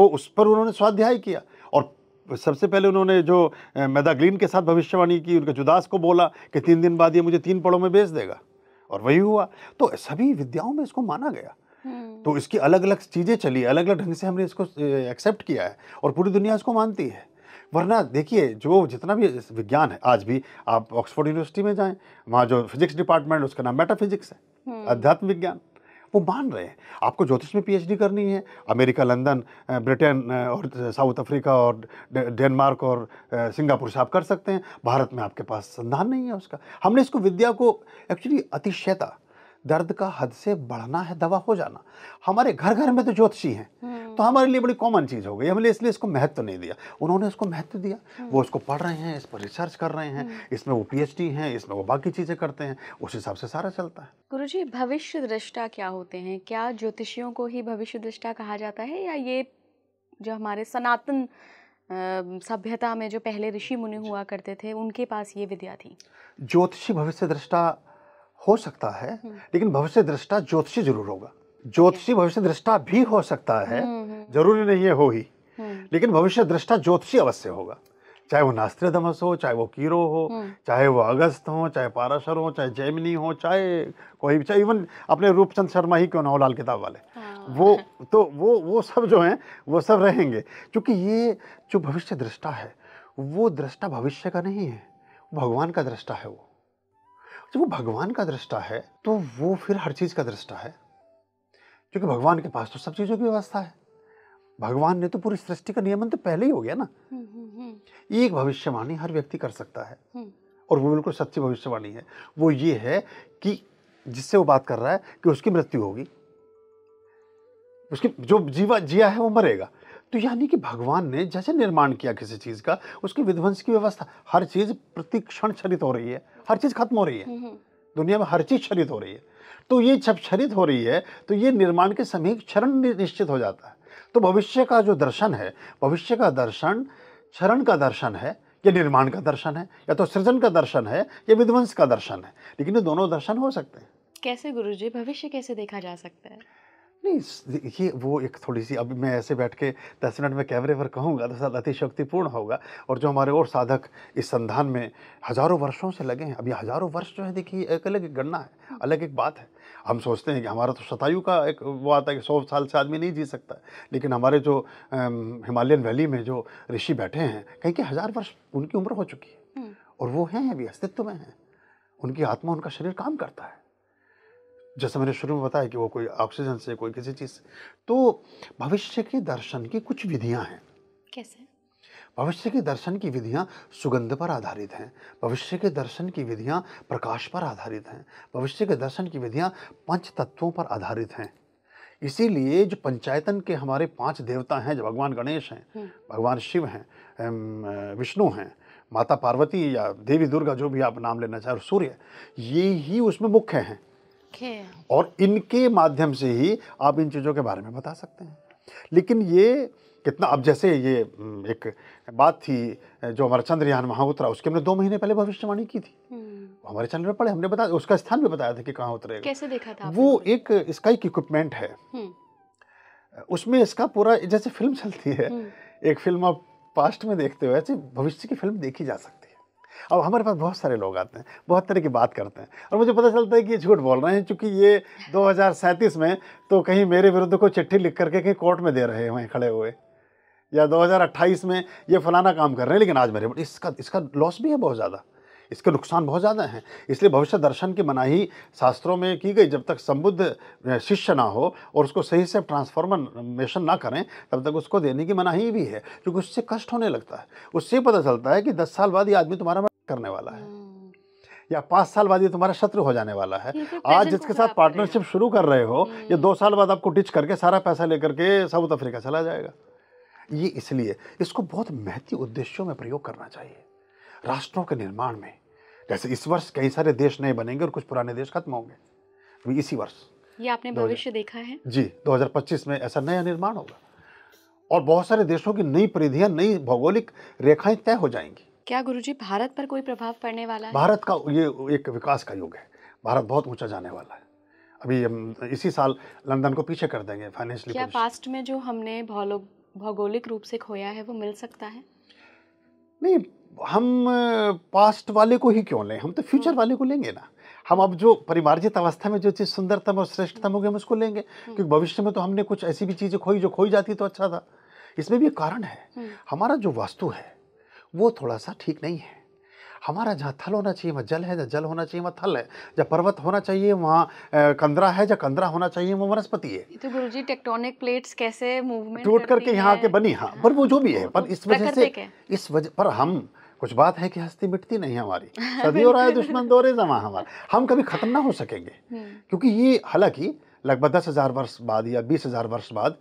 उस पर उन्होंने स्वाध्याय किया। और सबसे पहले उन्होंने जो मेदाग्लीन के साथ भविष्यवाणी की, उनके जुदास को बोला कि 3 दिन बाद ये मुझे 3 पड़ों में बेच देगा, और वही हुआ। तो सभी विद्याओं में इसको माना गया। तो इसकी अलग अलग चीज़ें चली, अलग अलग ढंग से हमने इसको एक्सेप्ट किया है और पूरी दुनिया इसको मानती है। वरना देखिए जो जितना भी विज्ञान है, आज भी आप ऑक्सफोर्ड यूनिवर्सिटी में जाएं, वहाँ जो फिजिक्स डिपार्टमेंट उसका नाम मेटाफिजिक्स है, अध्यात्म विज्ञान, वो मान रहे हैं आपको ज्योतिष में पीएचडी करनी है, अमेरिका, लंदन, ब्रिटेन और साउथ अफ्रीका और डेनमार्क और सिंगापुर से आप कर सकते हैं। भारत में आपके पास संधान नहीं है उसका। हमने इसको विद्या को एक्चुअली अतिशयता, दर्द का हद से बढ़ना है दवा हो जाना। हमारे घर घर में तो ज्योतिषी हैं, तो हमारे लिए बड़ी कॉमन चीज़ हो गई, हमने इसलिए इसको महत्व नहीं दिया। उन्होंने इसको महत्व दिया, वो इसको पढ़ रहे हैं, इस पर रिसर्च कर रहे हैं, इसमें वो पीएचडी हैं, इसमें वो बाकी चीज़ें करते हैं, उस हिसाब से सारा चलता है। गुरुजी, भविष्य दृष्टा क्या होते हैं? क्या ज्योतिषियों को ही भविष्य दृष्टा कहा जाता है, या ये जो हमारे सनातन सभ्यता में जो पहले ऋषि मुनि हुआ करते थे उनके पास ये विद्या थी? ज्योतिषी भविष्य दृष्टा हो सकता है, लेकिन भविष्य दृष्टा ज्योतिषी जरूर होगा। ज्योतिषी भविष्य दृष्टा भी हो सकता है, जरूरी नहीं है हो ही, लेकिन भविष्य दृष्टा ज्योतिषी अवश्य होगा। चाहे वो नास्ट्रेडमस हो, चाहे वो कीरो हो, चाहे वो अगस्त हो, चाहे पाराशर हो, चाहे जैमिनी हो, चाहे कोई भी, चाहे इवन अपने रूपचंद शर्मा ही क्यों ना हो, लाल किताब वाले, वो तो वो सब जो हैं वो सब रहेंगे। क्योंकि ये जो भविष्य दृष्टा है वो दृष्टा भविष्य का नहीं है, भगवान का दृष्टा है। वो जब वो भगवान का दृष्टा है तो वो फिर हर चीज का दृष्टा है, क्योंकि भगवान के पास तो सब चीजों की व्यवस्था है। भगवान ने तो पूरी सृष्टि का नियमन तो पहले ही हो गया ना। एक भविष्यवाणी हर व्यक्ति कर सकता है, और वो बिल्कुल सच्ची भविष्यवाणी है। वो ये है कि जिससे वो बात कर रहा है कि उसकी मृत्यु होगी, उसकी जो जिया है वो मरेगा। तो यानी कि भगवान ने जैसे निर्माण किया किसी चीज का, उसके विध्वंस की व्यवस्था, हर चीज प्रति क्षण क्षरित हो रही है, हर चीज खत्म हो रही है, दुनिया में हर चीज क्षरित हो रही है। तो ये जब क्षरित हो रही है तो ये निर्माण के समय क्षरण निश्चित हो जाता है। तो भविष्य का जो दर्शन है, भविष्य का दर्शन क्षरण का दर्शन है, या निर्माण का दर्शन है, या तो सृजन का दर्शन है, या विध्वंस का दर्शन है, लेकिन ये दोनों दर्शन हो सकते हैं। कैसे गुरुजी, भविष्य कैसे देखा जा सकता है? नहीं, ये वो एक थोड़ी सी, अभी मैं ऐसे बैठ के 10 मिनट में कैमरे पर कहूँगा तो शायद अतिशयोक्तिपूर्ण होगा, और जो हमारे और साधक इस संधान में हजारों वर्षों से लगे हैं, अभी हजारों वर्ष जो है, देखिए एक अलग एक गणना है, अलग एक बात है। हम सोचते हैं कि हमारा तो शतायु का एक वो आता है कि 100 साल से आदमी नहीं जी सकता, लेकिन हमारे जो हिमालयन वैली में जो ऋषि बैठे हैं, कहीं के 1000 वर्ष उनकी उम्र हो चुकी है, और वो हैं अभी अस्तित्व में हैं, उनकी आत्मा, उनका शरीर काम करता है। जैसे मैंने शुरू में बताया कि वो कोई ऑक्सीजन से, कोई किसी चीज़ से। तो भविष्य के दर्शन की कुछ विधियां हैं। कैसे? भविष्य के दर्शन की विधियां सुगंध पर आधारित हैं, भविष्य के दर्शन की विधियां प्रकाश पर आधारित हैं, भविष्य के दर्शन की विधियां पंच तत्वों पर आधारित हैं। इसीलिए जो पंचायतन के हमारे 5 देवता हैं, जो भगवान गणेश हैं, भगवान शिव हैं, विष्णु हैं, माता पार्वती या देवी दुर्गा, जो भी आप नाम लेना चाहें, और सूर्य, ये ही उसमें मुख्य हैं। और इनके माध्यम से ही आप इन चीज़ों के बारे में बता सकते हैं। लेकिन ये कितना, अब जैसे ये एक बात थी जो हमारा चंद्रयान वहाँ उतरा, उसके हमने 2 महीने पहले भविष्यवाणी की थी, हमारे चैनल में पढ़े, हमने बताया, उसका स्थान भी बताया था कि कहाँ उतरेगा। कैसे देखा था? वो एक इसका एक इक्विपमेंट है, उसमें इसका पूरा, जैसे फिल्म चलती है, एक फिल्म आप पास्ट में देखते हो, ऐसे भविष्य की फिल्म देखी जा सकती है। अब हमारे पास बहुत सारे लोग आते हैं, बहुत तरह की बात करते हैं, और मुझे पता चलता है कि ये झूठ बोल रहे हैं, क्योंकि ये 2037 में तो कहीं मेरे विरुद्ध को चिट्ठी लिख करके कहीं कोर्ट में दे रहे हैं वहीं खड़े हुए, या 2028 में ये फलाना काम कर रहे हैं, लेकिन आज मेरे इसका लॉस भी है बहुत ज़्यादा, इसके नुकसान बहुत ज़्यादा हैं। इसलिए भविष्य दर्शन की मनाही शास्त्रों में की गई, जब तक संबुद्ध शिष्य ना हो और उसको सही से ट्रांसफॉर्मेशन ना करें, तब तक उसको देने की मनाही भी है, क्योंकि उससे कष्ट होने लगता है। उससे पता चलता है कि 10 साल बाद ये आदमी तुम्हारा करने वाला है, या 5 साल बाद ये तुम्हारा शत्रु हो जाने वाला है। आज जिसके साथ पार्टनरशिप शुरू कर रहे हो, ये 2 साल बाद आपको डिच करके सारा पैसा लेकर के साउथ अफ्रीका चला जाएगा। ये इसलिए इसको बहुत महत्वपूर्ण उद्देश्यों में प्रयोग करना चाहिए, राष्ट्रों के निर्माण में। जैसे इस वर्ष कई सारे देश नए बनेंगे और कुछ पुराने देश खत्म होंगे, इसी वर्ष ये आपने भविष्य देखा है जी। 2025 में ऐसा नया निर्माण होगा, और बहुत सारे देशों की नई परिधियां, नई भौगोलिक रेखाएं तय हो जाएंगी। क्या गुरुजी भारत पर कोई प्रभाव पड़ने वाला है? भारत का ये एक विकास का युग है, भारत बहुत ऊंचा जाने वाला है। अभी हम इसी साल लंदन को पीछे कर देंगे फाइनेंशियली। क्या पास्ट में जो हमने भौगोलिक रूप से खोया है वो मिल सकता है? नहीं, हम पास्ट वाले को ही क्यों लें, हम तो फ्यूचर वाले को लेंगे ना। हम अब जो परिमार्जित अवस्था में जो चीज़ सुंदरतम और श्रेष्ठतम होगी, हम उसको लेंगे, क्योंकि भविष्य में तो हमने कुछ ऐसी भी चीज़ें खोई जो खोई जाती तो अच्छा था। इसमें भी एक कारण है, हमारा जो वास्तु है, वो थोड़ा सा ठीक नहीं है। हमारा जहाँ थल होना चाहिए वहाँ जल है, जहाँ जल होना चाहिए वहाँ थल है, जहाँ पर्वत होना चाहिए वहाँ कंदरा है, जहाँ कंदरा होना चाहिए वहाँ वनस्पति है। ये तो गुरुजी टेक्टोनिक प्लेट्स कैसे मूवमेंट टूट करके यहाँ आके बनी, हाँ, पर वो जो भी है, वो पर तो इस वजह से, प्राकृतिक है। इस वजह पर हम, कुछ बात है कि हस्ती मिटती नहीं हमारी, सदियों रहा है दुश्मन दौरे ज़मां हमारा, हम कभी खत्म ना हो सकेंगे। क्योंकि ये हालांकि लगभग 10,000 वर्ष बाद या 20,000 वर्ष बाद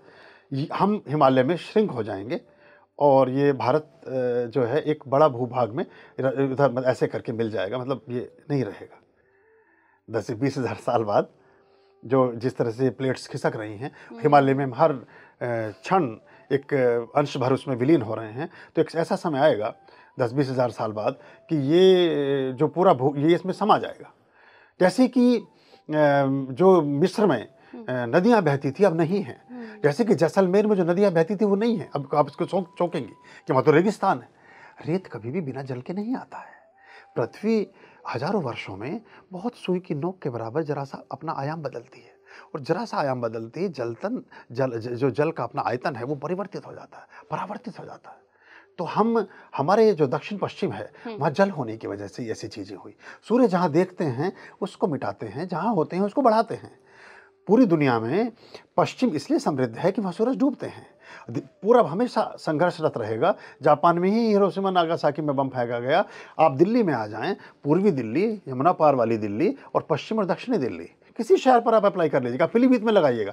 हम हिमालय में श्रिंक हो जाएंगे और ये भारत जो है एक बड़ा भूभाग में इधर ऐसे करके मिल जाएगा, मतलब ये नहीं रहेगा। 10 से 20,000 साल बाद जो जिस तरह से प्लेट्स खिसक रही हैं हिमालय में, हर क्षण एक अंश भर उसमें विलीन हो रहे हैं, तो एक ऐसा समय आएगा 10-20,000 साल बाद कि ये जो पूरा ये इसमें समा जाएगा। जैसे कि जो मिस्र में नदियाँ बहती थी अब नहीं है, जैसे कि जैसलमेर में जो नदियाँ बहती थी वो नहीं है, अब आप इसको चौंकेंगे कि वहाँ तो रेगिस्तान है। रेत कभी भी बिना जल के नहीं आता है। पृथ्वी हजारों वर्षों में बहुत सुई की नोक के बराबर जरा सा अपना आयाम बदलती है, और जरा सा आयाम बदलती है जो जल का अपना आयतन है वो परिवर्तित हो जाता है, परावर्तित हो जाता है। तो हमारे जो दक्षिण पश्चिम है वहाँ जल होने की वजह से ऐसी चीज़ें हुई। सूर्य जहाँ देखते हैं उसको मिटाते हैं, जहाँ होते हैं उसको बढ़ाते हैं। पूरी दुनिया में पश्चिम इसलिए समृद्ध है कि वहाँ सूरज डूबते हैं। पूरब हमेशा संघर्षरत रहेगा। जापान में ही हिरोशिमा नागासाकी में बम फेंका गया। आप दिल्ली में आ जाएं, पूर्वी दिल्ली, यमुना पार वाली दिल्ली और पश्चिम और दक्षिणी दिल्ली, किसी शहर पर आप अप्लाई कर लीजिएगा, पीलीभीत में लगाइएगा।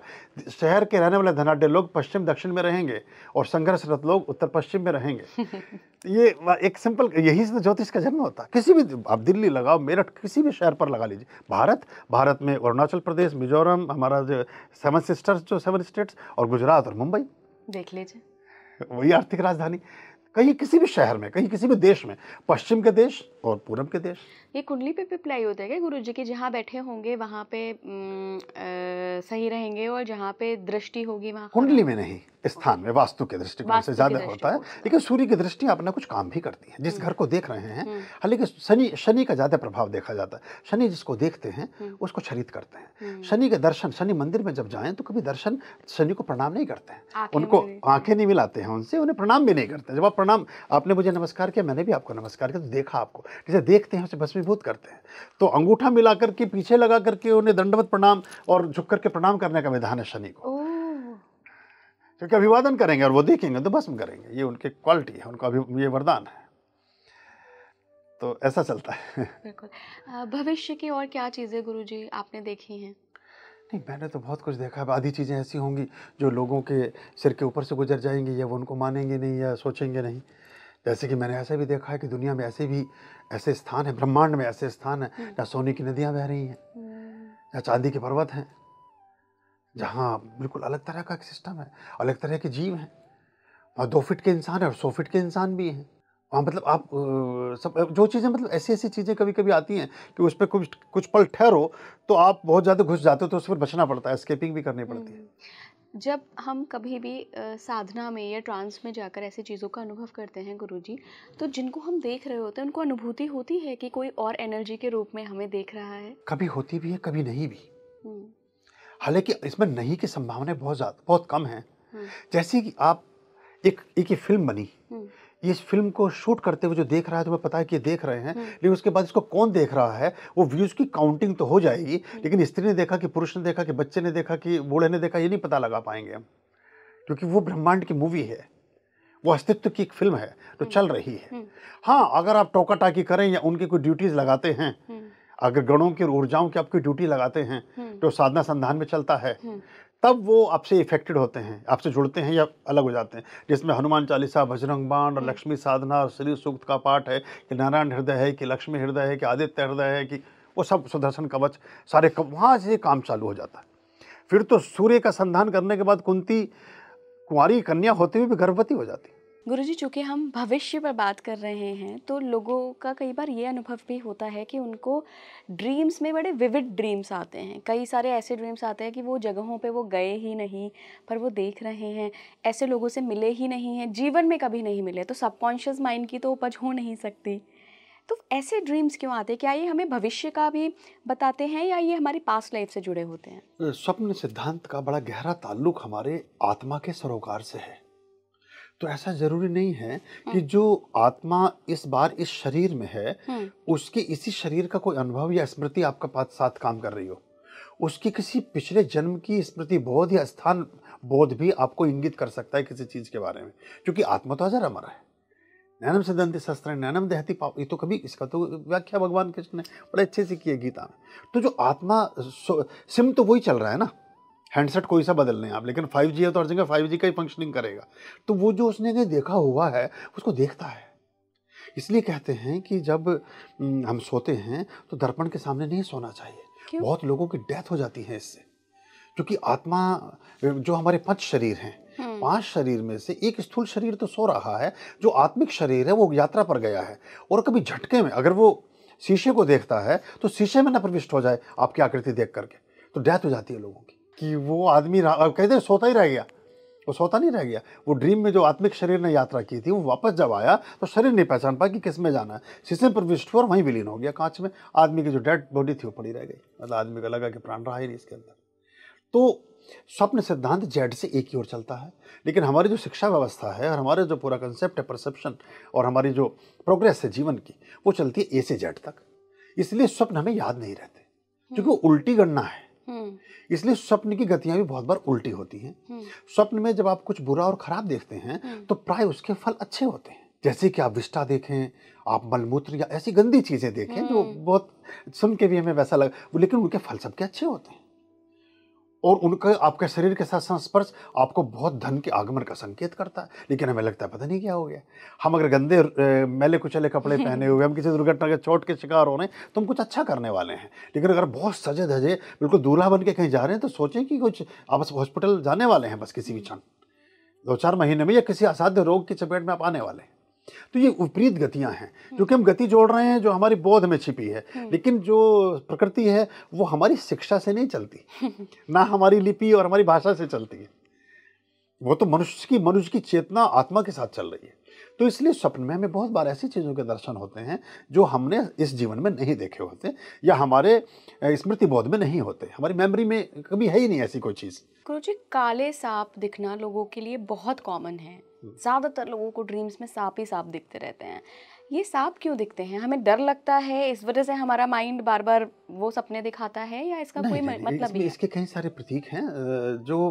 शहर के रहने वाले धनाढ्य लोग पश्चिम दक्षिण में रहेंगे और संघर्षरत लोग उत्तर पश्चिम में रहेंगे। ये एक सिंपल, यही से तो ज्योतिष का जन्म होता है। किसी भी, आप दिल्ली लगाओ, मेरठ, किसी भी शहर पर लगा लीजिए। भारत में अरुणाचल प्रदेश, मिजोरम, हमारा जो 7 सिस्टर्स, जो 7 स्टेट्स, और गुजरात और मुंबई देख लीजिए, वही आर्थिक राजधानी। कहीं किसी भी शहर में, कहीं किसी भी देश में, पश्चिम के देश और पूरब के देश। ये कुंडली पे भी अप्लाई होता है क्या गुरुजी की, जहाँ बैठे होंगे वहाँ पे सही रहेंगे और जहाँ पे दृष्टि होगी वहाँ? कुंडली में नहीं, स्थान में, वास्तु के दृष्टिकोण से ज्यादा होता है। लेकिन सूर्य की दृष्टि अपना कुछ काम भी करती है। जिस घर को देख रहे हैं, हालांकि शनि का ज्यादा प्रभाव देखा जाता है। शनि जिसको देखते हैं उसको छरित करते हैं। शनि के दर्शन, शनि मंदिर में जब जाएं तो कभी दर्शन, शनि को प्रणाम नहीं करते हैं, उनको आंखें नहीं मिलाते हैं उनसे, उन्हें प्रणाम भी नहीं करते हैं। जब आप प्रणाम, आपने मुझे नमस्कार किया, मैंने भी आपको नमस्कार किया, तो देखा आपको, जैसे देखते हैं उसे भस्मीभूत करते हैं। तो अंगूठा मिला करके, पीछे लगा करके उन्हें दंडवत प्रणाम और झुक करके प्रणाम करने का विधान है शनि को। क्योंकि अभिवादन करेंगे और वो देखेंगे तो भस्म करेंगे, ये उनकी क्वालिटी है, उनका ये वरदान है। तो ऐसा चलता है। बिल्कुल। भविष्य की और क्या चीजें गुरुजी आपने देखी हैं? नहीं, मैंने तो बहुत कुछ देखा है। आधी चीज़ें ऐसी होंगी जो लोगों के सिर के ऊपर से गुजर जाएंगी, या वो उनको मानेंगे नहीं या सोचेंगे नहीं। जैसे कि मैंने ऐसा भी देखा है कि दुनिया में ऐसे स्थान हैं, ब्रह्मांड में ऐसे स्थान हैं जहाँ सोने की नदियाँ बह रही हैं, जहाँ चांदी के पर्वत हैं, जहाँ बिल्कुल अलग तरह का सिस्टम है, अलग तरह के जीव हैं। वहाँ 2 फीट के इंसान है और 100 फीट के इंसान भी हैं। वहाँ मतलब आप सब जो चीज़ें, मतलब ऐसी चीज़ें कभी कभी आती हैं कि उस पर कुछ पल ठहरो तो आप बहुत ज़्यादा घुस जाते हो, तो उस पर बचना पड़ता है, एस्केपिंग भी करनी पड़ती है। जब हम कभी भी साधना में या ट्रांस में जाकर ऐसी चीज़ों का अनुभव करते हैं गुरुजी, तो जिनको हम देख रहे होते हैं उनको अनुभूति होती है कि कोई और एनर्जी के रूप में हमें देख रहा है? कभी होती भी है, कभी नहीं भी। हालांकि इसमें नहीं की संभावना बहुत कम है। जैसे कि आप एक फिल्म बनी, इस फिल्म को शूट करते हुए जो देख रहा है, तुम्हें पता है कि ये देख रहे हैं, लेकिन उसके बाद इसको कौन देख रहा है, वो व्यूज की काउंटिंग तो हो जाएगी, लेकिन स्त्री ने देखा कि पुरुष ने देखा कि बच्चे ने देखा कि बूढ़े ने देखा, ये नहीं पता लगा पाएंगे हम, क्योंकि वो ब्रह्मांड की मूवी है, वो अस्तित्व की एक फिल्म है तो चल रही है। हाँ, अगर आप टोका टाकी करें या उनकी कोई ड्यूटीज लगाते हैं, अगर गणों की ऊर्जाओं की आपकी ड्यूटी लगाते हैं जो साधना संधान में चलता है, तब वो आपसे इफेक्टेड होते हैं, आपसे जुड़ते हैं या अलग हो जाते हैं। जिसमें हनुमान चालीसा, बजरंग बाण और लक्ष्मी साधना और श्री सूक्त का पाठ है कि नारायण हृदय है, कि लक्ष्मी हृदय है, कि आदित्य हृदय है, कि वो सब सुदर्शन कवच, सारे वहाँ से काम चालू हो जाता है। फिर तो सूर्य का संधान करने के बाद कुंती कुंवारी कन्या होते हुए भी गर्भवती हो जाती। गुरुजी, चूँकि हम भविष्य पर बात कर रहे हैं, तो लोगों का कई बार ये अनुभव भी होता है कि उनको ड्रीम्स में बड़े विविड ड्रीम्स आते हैं। कई सारे ऐसे ड्रीम्स आते हैं कि वो जगहों पे वो गए ही नहीं, पर वो देख रहे हैं, ऐसे लोगों से मिले ही नहीं हैं, जीवन में कभी नहीं मिले, तो सबकॉन्शियस माइंड की तो उपज हो नहीं सकती। तो ऐसे ड्रीम्स क्यों आते हैं? क्या ये हमें भविष्य का भी बताते हैं या ये हमारी पास्ट लाइफ से जुड़े होते हैं? स्वप्न सिद्धांत का बड़ा गहरा ताल्लुक हमारे आत्मा के सरोकार से है। तो ऐसा जरूरी नहीं है कि जो आत्मा इस बार इस शरीर में है उसके इसी शरीर का कोई अनुभव या स्मृति आपका साथ काम कर रही हो। उसकी किसी पिछले जन्म की स्मृति बोध या स्थान बोध भी आपको इंगित कर सकता है किसी चीज के बारे में, क्योंकि आत्मा तो अजर अमर है। नैनम सिद्धांति शस्त्र नैनम देहती पाप, ये तो कभी इसका तो व्याख्या भगवान कृष्ण ने बड़े अच्छे से की है गीता में। तो जो आत्मा सिम तो वही चल रहा है ना, हैंडसेट कोई सा बदल लें आप, लेकिन 5G है तो हर जगह 5G का ही फंक्शनिंग करेगा। तो वो जो उसने कहीं देखा हुआ है उसको देखता है। इसलिए कहते हैं कि जब हम सोते हैं तो दर्पण के सामने नहीं सोना चाहिए। बहुत लोगों की डेथ हो जाती है इससे, क्योंकि आत्मा जो हमारे 5 शरीर हैं, 5 शरीर में से एक स्थूल शरीर तो सो रहा है, जो आत्मिक शरीर है वो यात्रा पर गया है। और कभी झटके में अगर वो शीशे को देखता है तो शीशे में न प्रविष्ट हो जाए आपकी आकृति देख करके, तो डेथ हो जाती है लोगों की। कि वो आदमी कहते हैं सोता ही रह गया, वो सोता नहीं रह गया। वो ड्रीम में जो आत्मिक शरीर ने यात्रा की थी वो वापस जब आया तो शरीर नहीं पहचान पाया कि किस में जाना है, शीशे में प्रविष्ट हुआ और वहीं विलीन हो गया कांच में। आदमी की जो डेड बॉडी थी वो पड़ी रह गई, मतलब आदमी को लगा कि प्राण रहा ही नहीं इसके अंदर। तो स्वप्न सिद्धांत जेड से एक ही ओर चलता है, लेकिन हमारी जो शिक्षा व्यवस्था है और हमारे जो पूरा कंसेप्ट है परसेप्शन और हमारी जो प्रोग्रेस है जीवन की, वो चलती है ए से जेड तक। इसलिए स्वप्न हमें याद नहीं रहते, क्योंकि वो उल्टी गणना है। इसलिए स्वप्न की गतियां भी बहुत बार उल्टी होती हैं। स्वप्न में जब आप कुछ बुरा और खराब देखते हैं तो प्राय उसके फल अच्छे होते हैं। जैसे कि आप विष्ठा देखें, आप मलमूत्र या ऐसी गंदी चीजें देखें जो बहुत सुन के भी हमें वैसा लगा, लेकिन उनके फल सबके अच्छे होते हैं। और उनका आपके शरीर के साथ संस्पर्श आपको बहुत धन के आगमन का संकेत करता है, लेकिन हमें लगता है पता नहीं क्या हो गया। हम अगर गंदे मैले कुचले कपड़े पहने हुए, हम किसी दुर्घटना के चोट के शिकार हो रहे हैं तो हम कुछ अच्छा करने वाले हैं। लेकिन अगर बहुत सजे धजे बिल्कुल दूल्हा बन के कहीं जा रहे हैं तो सोचें कि कुछ आप बस हॉस्पिटल जाने वाले हैं, बस किसी भी क्षण 2-4 महीने में या किसी असाध्य रोग की चपेट में आप आने वाले हैं। तो ये विपरीत गतियां हैं, क्योंकि हम गति जोड़ रहे हैं जो हमारी बोध में छिपी है, लेकिन जो प्रकृति है वो हमारी शिक्षा से नहीं चलती, ना हमारी लिपि और हमारी भाषा से चलती है। वो तो मनुष्य की चेतना आत्मा के साथ चल रही है। तो इसलिए स्वप्न में हमें बहुत बार ऐसी चीजों के दर्शन होते हैं जो हमने इस जीवन में नहीं देखे होते या हमारे स्मृति बोध में नहीं होते, हमारी मेमोरी में कभी है ही नहीं ऐसी कोई चीज। गुरुजी, काले सांप दिखना लोगों के लिए बहुत कॉमन है। ज्यादातर लोगों को ड्रीम्स में सांप ही सांप दिखते रहते हैं। ये सांप क्यों दिखते हैं? हमें डर लगता है, इस वजह से हमारा माइंड बार बार वो सपने दिखाता है, या इसका कोई मतलब भी है? इसके कई सारे प्रतीक हैं। जो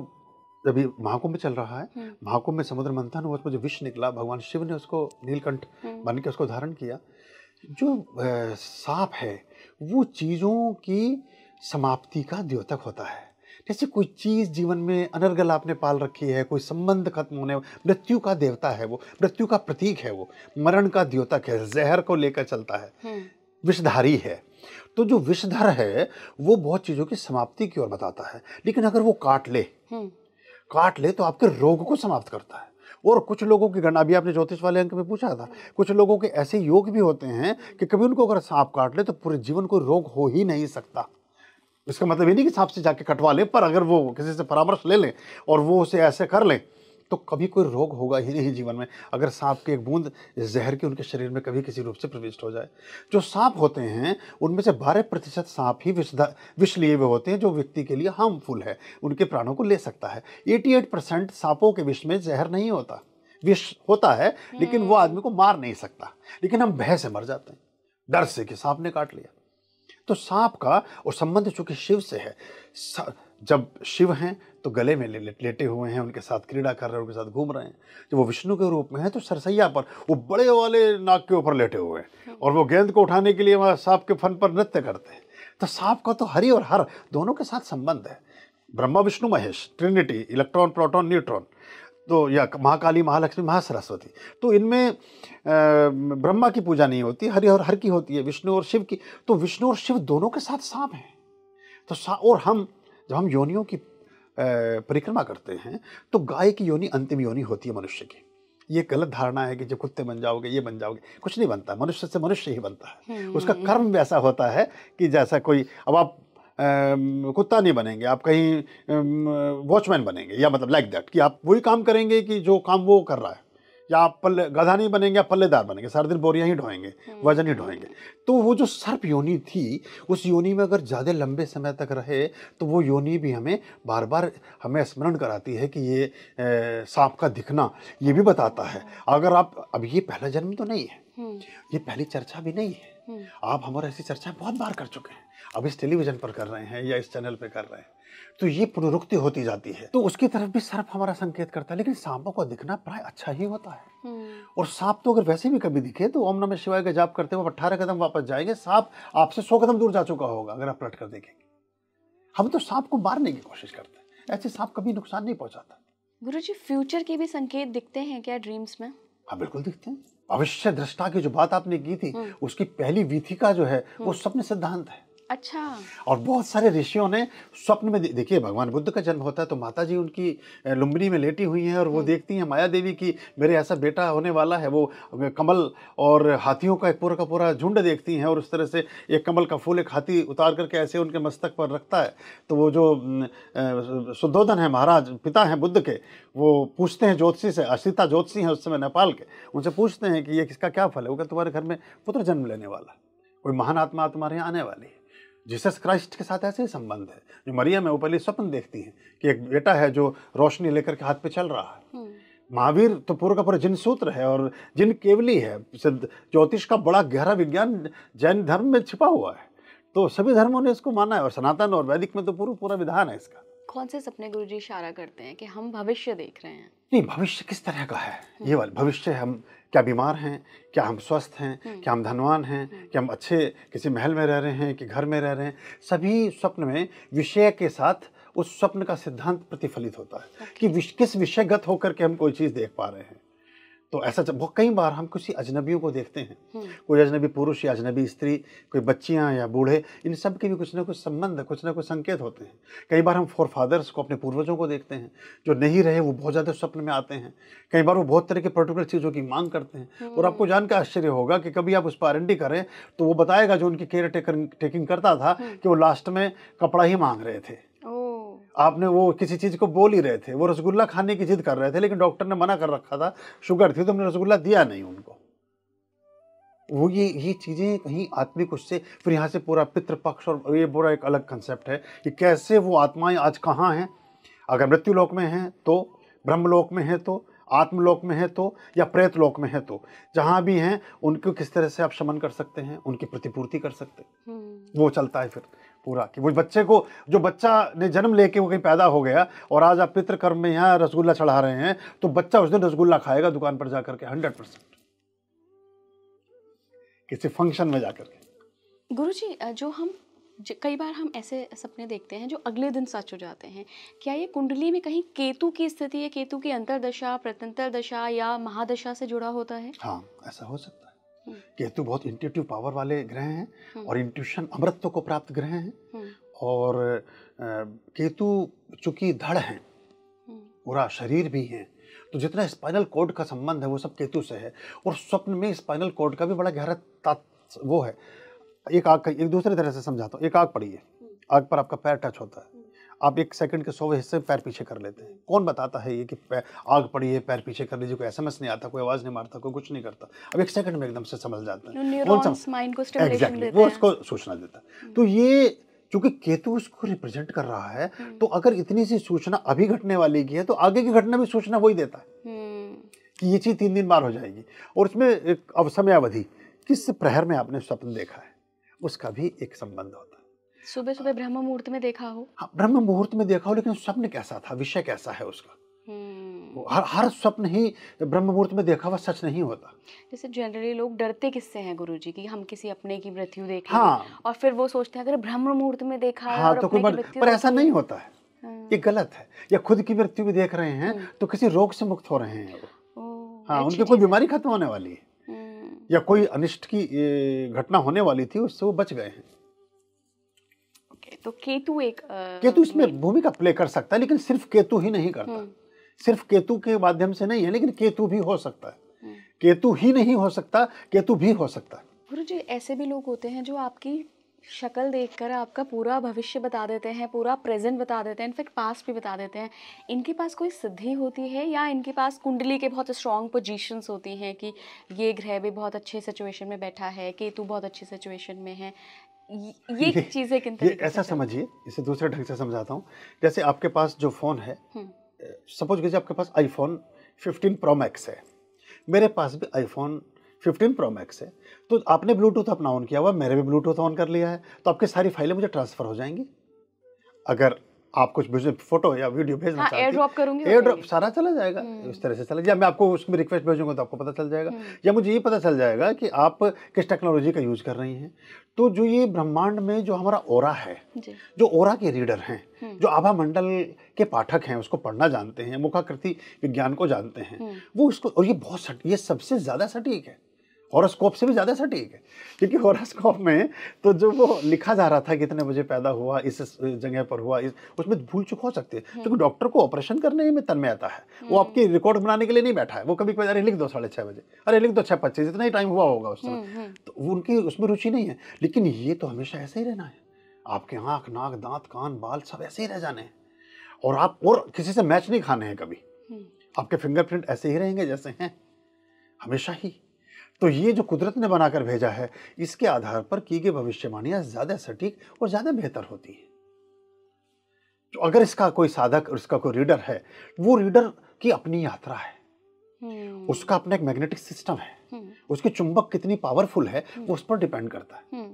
अभी महाकुंभ चल रहा है, महाकुंभ में समुद्र मंथन हुआ, उसमें जो विष निकला, भगवान शिव ने उसको नीलकंठ बन के उसको धारण किया। जो सांप है वो चीजों की समाप्ति का द्योतक होता है। जैसे कोई चीज जीवन में अनर्गल आपने पाल रखी है, कोई संबंध खत्म होने, मृत्यु का देवता है वो, मृत्यु का प्रतीक है वो, मरण का द्योतक है, जहर को लेकर चलता है, विषधारी है। तो जो विषधर है वो बहुत चीजों की समाप्ति की ओर बताता है, लेकिन अगर वो काट ले तो आपके रोग को समाप्त करता है। और कुछ लोगों की गणना, अभी आपने ज्योतिष वाले अंक में पूछा था, कुछ लोगों के ऐसे योग भी होते हैं कि कभी उनको अगर सांप काट ले तो पूरे जीवन कोई रोग हो ही नहीं सकता। इसका मतलब ये नहीं कि सांप से जाके कटवा ले, पर अगर वो किसी से परामर्श ले लें और वो उसे ऐसे कर लें तो कभी कोई रोग होगा ही नहीं जीवन में, अगर सांप की एक बूंद जहर की उनके शरीर में कभी किसी रूप से प्रविष्ट हो जाए। जो सांप होते हैं उनमें से 12% सांप ही विष लिए हुए होते हैं, जो व्यक्ति के लिए हार्मफुल है, उनके प्राणों को ले सकता है। 88% सांपों के विष में जहर नहीं होता, विष होता है लेकिन वो आदमी को मार नहीं सकता, लेकिन हम भय से मर जाते हैं, डर से कि सांप ने काट लिया। तो सांप का और संबंध चूंकि शिव से है, जब शिव हैं तो गले में लेटे हुए हैं, उनके साथ क्रीड़ा कर रहे हैं, उनके साथ घूम रहे हैं। जब वो विष्णु के रूप में है तो सरसैया पर वो बड़े वाले नाग के ऊपर लेटे हुए हैं और वो गेंद को उठाने के लिए वहाँ सांप के फन पर नृत्य करते हैं। तो सांप का तो हरि और हर दोनों के साथ संबंध है। Brahma Vishnu Mahesh, Trinity, electron proton neutron, तो या महाकाली महालक्ष्मी महासरस्वती, तो इनमें ब्रह्मा की पूजा नहीं होती, हरि और हर की होती है, विष्णु और शिव की। तो विष्णु और शिव दोनों के साथ सांप हैं। तो और हम जब हम योनियों की परिक्रमा करते हैं तो गाय की योनि अंतिम योनि होती है मनुष्य की। ये गलत धारणा है कि जब कुत्ते बन जाओगे ये बन जाओगे, कुछ नहीं बनता, मनुष्य से मनुष्य ही बनता है। उसका कर्म वैसा होता है कि जैसा कोई, अब आप कुत्ता नहीं बनेंगे, आप कहीं वॉचमैन बनेंगे, या मतलब लाइक दैट कि आप वही काम करेंगे कि जो काम वो कर रहा है, या आप पल्ले गधा नहीं बनेंगे, आप पल्लेदार बनेंगे, सारा दिन बोरियां ही ढोएंगे, वजन ही ढोएंगे। तो वो जो सर्प योनि थी, उस योनि में अगर ज़्यादा लंबे समय तक रहे तो वो योनि भी हमें बार बार हमें स्मरण कराती है कि ये सांप का दिखना ये भी बताता है। अगर आप, अब ये पहला जन्म तो नहीं है, ये पहली चर्चा भी नहीं है, आप हमारे ऐसी चर्चा बहुत बार कर चुके हैं, अब इस टेलीविजन पर कर रहे हैं या इस चैनल पर कर रहे हैं, तो ये पुनरुक्ति होती जाती है। तो उसकी तरफ भी सर्प हमारा संकेत करता है, लेकिन सांपों का दिखना प्राय अच्छा ही होता है। और सांप तो अगर वैसे भी कभी दिखे तो ओम नमः शिवाय का जाप करते हुए 18 कदम वापस जाएंगे, सांप आपसे 100 कदम दूर जा चुका होगा अगर आप पलट कर देखेंगे। हम तो सांप को मारने की कोशिश करते हैं, ऐसे सांप कभी नुकसान नहीं पहुंचाता। गुरुजी, फ्यूचर के भी संकेत दिखते हैं क्या ड्रीम्स में? हाँ बिल्कुल दिखते हैं। भविष्य दृष्टा की जो बात आपने की थी, उसकी पहली वीथिका जो है वो स्वप्न सिद्धांत है। अच्छा। और बहुत सारे ऋषियों ने स्वप्न में देखिए, भगवान बुद्ध का जन्म होता है तो माता जी उनकी लुम्बिनी में लेटी हुई हैं और वो देखती हैं माया देवी की मेरे ऐसा बेटा होने वाला है। वो कमल और हाथियों का एक पूरा का पूरा झुंड देखती हैं और उस तरह से एक कमल का फूल एक हाथी उतार करके ऐसे उनके मस्तक पर रखता है। तो वो जो शुद्धोधन है, महाराज पिता हैं बुद्ध के, वो पूछते हैं ज्योतिषी से, असिता ज्योतिषी हैं उस समय नेपाल के, उनसे पूछते हैं कि ये किसका क्या फल है। वो कहते तुम्हारे घर में पुत्र जन्म लेने वाला है, कोई महान आत्मा तुम्हारे यहाँ आने वाली है। जीसस क्राइस्ट के साथ ऐसे ही संबंध है। जो मरियम है वो पहले स्वप्न देखती हैं कि एक बेटा है जो रोशनी लेकर के हाथ पे चल रहा है। महावीर तो पूरा का पूरा जिन सूत्र है और जिन केवली है। ज्योतिष का बड़ा गहरा विज्ञान जैन धर्म में छिपा हुआ है, तो सभी धर्मों ने इसको माना है और सनातन और वैदिक में तो पूरा विधान है इसका। कौन से सपने गुरुजी इशारा करते हैं कि हम भविष्य देख रहे हैं? नहीं, भविष्य किस तरह का है ये वाला भविष्य, हम क्या बीमार हैं, क्या हम स्वस्थ हैं, क्या हम धनवान हैं, क्या हम अच्छे किसी महल में रह रहे हैं कि घर में रह रहे हैं, सभी स्वप्न में विषय के साथ उस स्वप्न का सिद्धांत प्रतिफलित होता है कि किस विषयगत होकर के हम कोई चीज़ देख पा रहे हैं। तो ऐसा बहुत कई बार हम किसी अजनबियों को देखते हैं, कोई अजनबी पुरुष या अजनबी स्त्री, कोई बच्चियां या बूढ़े, इन सब के भी कुछ ना कुछ संबंध, कुछ ना कुछ संकेत होते हैं। कई बार हम फोरफादर्स को, अपने पूर्वजों को देखते हैं, जो नहीं रहे वो बहुत ज़्यादा स्वप्न में आते हैं। कई बार वो बहुत तरह के पर्टिकुलर चीज़ों की मांग करते हैं और आपको जानकर आश्चर्य होगा कि कभी आप उस पर R&D करें तो वो बताएगा जो उनकी केयर टेकिंग करता था कि वो लास्ट में कपड़ा ही मांग रहे थे। आपने वो किसी चीज़ को बोल ही रहे थे, वो रसगुल्ला खाने की जिद कर रहे थे लेकिन डॉक्टर ने मना कर रखा था, शुगर थी, तो हमने रसगुल्ला दिया नहीं उनको। वो ये चीज़ें कहीं आत्मिक उससे, फिर यहाँ से पूरा पितृपक्ष और ये पूरा एक अलग कंसेप्ट है कि कैसे वो आत्माएं आज कहाँ हैं, अगर मृत्युलोक में हैं तो, ब्रह्मलोक में है तो, आत्मलोक में है तो, या प्रेत लोक में है तो, जहाँ भी हैं उनको किस तरह से आप शमन कर सकते हैं, उनकी प्रतिपूर्ति कर सकते हैं। वो चलता है फिर पूरा कि वो बच्चे को, जो बच्चा ने जन्म लेके वो कहीं पैदा हो गया और आज आप पितृकर्म में यहाँ रसगुल्ला चढ़ा रहे हैं तो बच्चा उस दिन रसगुल्ला खाएगा दुकान पर जाकर के 100%, किसी फंक्शन में जाकर के। गुरुजी, जो हम कई बार हम ऐसे सपने देखते हैं जो अगले दिन सच हो जाते हैं, क्या ये कुंडली में कहीं केतु की स्थिति है, केतु की अंतरदशा, प्रत्यंतर दशा या महादशा से जुड़ा होता है? हाँ, ऐसा हो सकता है। केतु बहुत इंट्यूटिव पावर वाले ग्रह हैं और इंट्यूशन अमृतत्व को प्राप्त ग्रह हैं। और केतु चूंकि धड़ हैं, पूरा शरीर भी हैं, तो जितना स्पाइनल कॉर्ड का संबंध है वो सब केतु से है। और स्वप्न में स्पाइनल कॉर्ड का भी बड़ा गहरा वो है। एक आग का, एक दूसरे तरह से समझाता हूँ, एक आग पड़ी है, आग पर आपका पैर टच होता है, आप 1 सेकंड के 100वें हिस्से पैर पीछे कर लेते हैं। कौन बताता है ये कि आग पड़ी है पैर पीछे कर लीजिए? कोई SMS नहीं आता, कोई आवाज़ नहीं मारता, कोई कुछ नहीं करता, अब 1 सेकंड में एकदम से समझ जाता है, न्यूरॉन्स माइंड को स्टिमुलेशन देते हैं, वो उसको सूचना देता है। तो ये चूंकि केतु उसको रिप्रेजेंट कर रहा है, तो अगर इतनी सी सूचना अभी घटने वाली की है तो आगे की घटना भी सूचना वही देता है कि ये चीज़ 3 दिन बाद हो जाएगी। और उसमें एक समयावधि, किस प्रहर में आपने स्वप्न देखा है, उसका भी एक संबंध होता है। सुबह सुबह ब्रह्म मुहूर्त में देखा हो? हाँ, ब्रह्म मुहूर्त में देखा हो, लेकिन स्वप्न कैसा था, विषय कैसा है उसका। हर स्वप्न ही ब्रह्म मुहूर्त में देखा हुआ सच नहीं होता। जैसे जनरली लोग डरते किससे हैं गुरुजी कि हम किसी अपने की मृत्यु देखें, हाँ, और फिर वो सोचते हैं अगर ब्रह्म मुहूर्त में देखा है, हाँ, और तो अपने कोई की मृत्यु पर ऐसा नहीं होता है। ये हाँ। गलत है। या खुद की मृत्यु भी देख रहे हैं तो किसी रोग से मुक्त हो रहे हैं वो। हाँ, उनकी कोई बीमारी खत्म होने वाली है या कोई अनिष्ट की घटना होने वाली थी, उससे वो बच गए हैं। तो केतु केतु इसमें भूमिका प्ले कर सकता है, लेकिन सिर्फ केतु ही नहीं करता, सिर्फ केतु के माध्यम से नहीं है, लेकिन केतु भी हो सकता है। केतु ही नहीं हो सकता, केतु भी हो सकता है। गुरुजी, ऐसे भी लोग होते हैं जो आपकी शक्ल देखकर आपका पूरा भविष्य बता देते हैं, पूरा प्रेजेंट बता देते हैं, इनफैक्ट पास्ट भी बता देते हैं। इनके पास कोई सिद्धि होती है या इनके पास कुंडली के बहुत स्ट्रॉन्ग पोजीशंस होती हैं कि ये ग्रह भी बहुत अच्छे सिचुएशन में बैठा है, केतु बहुत अच्छी सिचुएशन में है, ये चीज़ें किन ये तरीके ऐसा से समझिए, इसे दूसरे ढंग से समझाता हूँ। जैसे आपके पास जो फ़ोन है, सपोज कीजिए आपके पास iPhone 15 Pro Max है, मेरे पास भी iPhone 15 Pro Max है, तो आपने ब्लूटूथ अपना ऑन किया हुआ, मैंने भी ब्लूटूथ ऑन कर लिया है, तो आपकी सारी फाइलें मुझे ट्रांसफ़र हो जाएंगी। अगर आप कुछ मुझे फोटो या वीडियो भेजना चाहते हैं, एयर ड्रॉप करूंगी, एयर ड्रॉप सारा चला जाएगा। इस तरह से चला जाएगा। मैं आपको उसमें रिक्वेस्ट भेजूंगा तो आपको पता चल जाएगा, या मुझे ये पता चल जाएगा कि आप किस टेक्नोलॉजी का यूज कर रही हैं। तो जो ये ब्रह्मांड में जो हमारा ओरा है, जो ओरा के रीडर हैं, जो आभा मंडल के पाठक हैं, उसको पढ़ना जानते हैं, मुखाकृति विज्ञान को जानते हैं, वो उसको, और ये सबसे ज्यादा सटीक है, हॉरोस्कोप से भी ज़्यादा सटीक है। क्योंकि हॉरोस्कोप में तो जो वो लिखा जा रहा था कितने बजे पैदा हुआ, इस जगह पर हुआ, उसमें भूल चूक हो सकती है। क्योंकि डॉक्टर को ऑपरेशन करने में तन्मयता है, वो आपकी रिकॉर्ड बनाने के लिए नहीं बैठा है। वो कभी अरे लिख दो 6:30 बजे, अरे लिख दो 6:25, इतना ही टाइम हुआ होगा उस समय, तो उनकी उसमें रुचि नहीं है। लेकिन ये तो हमेशा ऐसे ही रहना है, आपके आँख, नाक, दांत, कान, बाल सब ऐसे ही रह जाने हैं, और आप और किसी से मैच नहीं खाने हैं कभी। आपके फिंगरप्रिंट ऐसे ही रहेंगे जैसे हैं हमेशा ही। तो ये जो कुदरत ने बनाकर भेजा है, इसके आधार पर की गई भविष्यवाणियां ज्यादा सटीक और ज्यादा बेहतर होती है। तो अगर इसका कोई साधक और इसका कोई रीडर है, वो रीडर की अपनी यात्रा है, उसका अपना एक मैग्नेटिक सिस्टम है, उसकी चुंबक कितनी पावरफुल है वो उस पर डिपेंड करता है।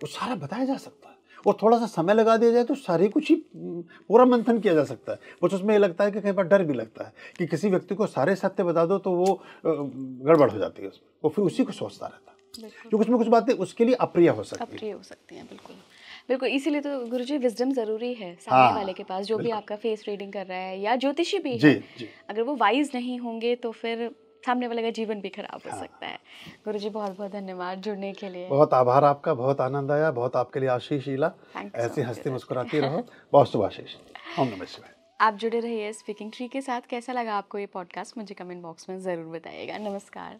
तो सारा बताया जा सकता है, और थोड़ा सा समय लगा दिया जाए तो सारी कुछ ही पूरा मंथन किया जा सकता है। बस उसमें ये लगता है कि कई बार डर भी लगता है कि किसी व्यक्ति को सारे सत्य बता दो तो वो गड़बड़ हो जाती है उसमें, वो फिर उसी को सोचता रहता है, क्योंकि उसमें कुछ बातें उसके लिए अप्रिय हो सकती हैं। बिल्कुल बिल्कुल, इसीलिए तो गुरुजी विजडम जरूरी है सामने वाले के पास, जो भी आपका फेस रीडिंग कर रहा है या ज्योतिषी भी है, अगर वो वाइज नहीं होंगे तो फिर सामने वाले का जीवन भी खराब हो सकता है। गुरुजी बहुत बहुत धन्यवाद जुड़ने के लिए। बहुत आभार आपका, बहुत आनंद आया, बहुत आपके लिए आशीष शीला, ऐसी हंसती मुस्कुराती रहो। बहुत शुभ आशीष। ओम नमः शिवाय। आप जुड़े रहिए स्पीकिंग ट्री के साथ। कैसा लगा आपको ये पॉडकास्ट, मुझे कमेंट बॉक्स में ज़रूर बताइएगा। नमस्कार।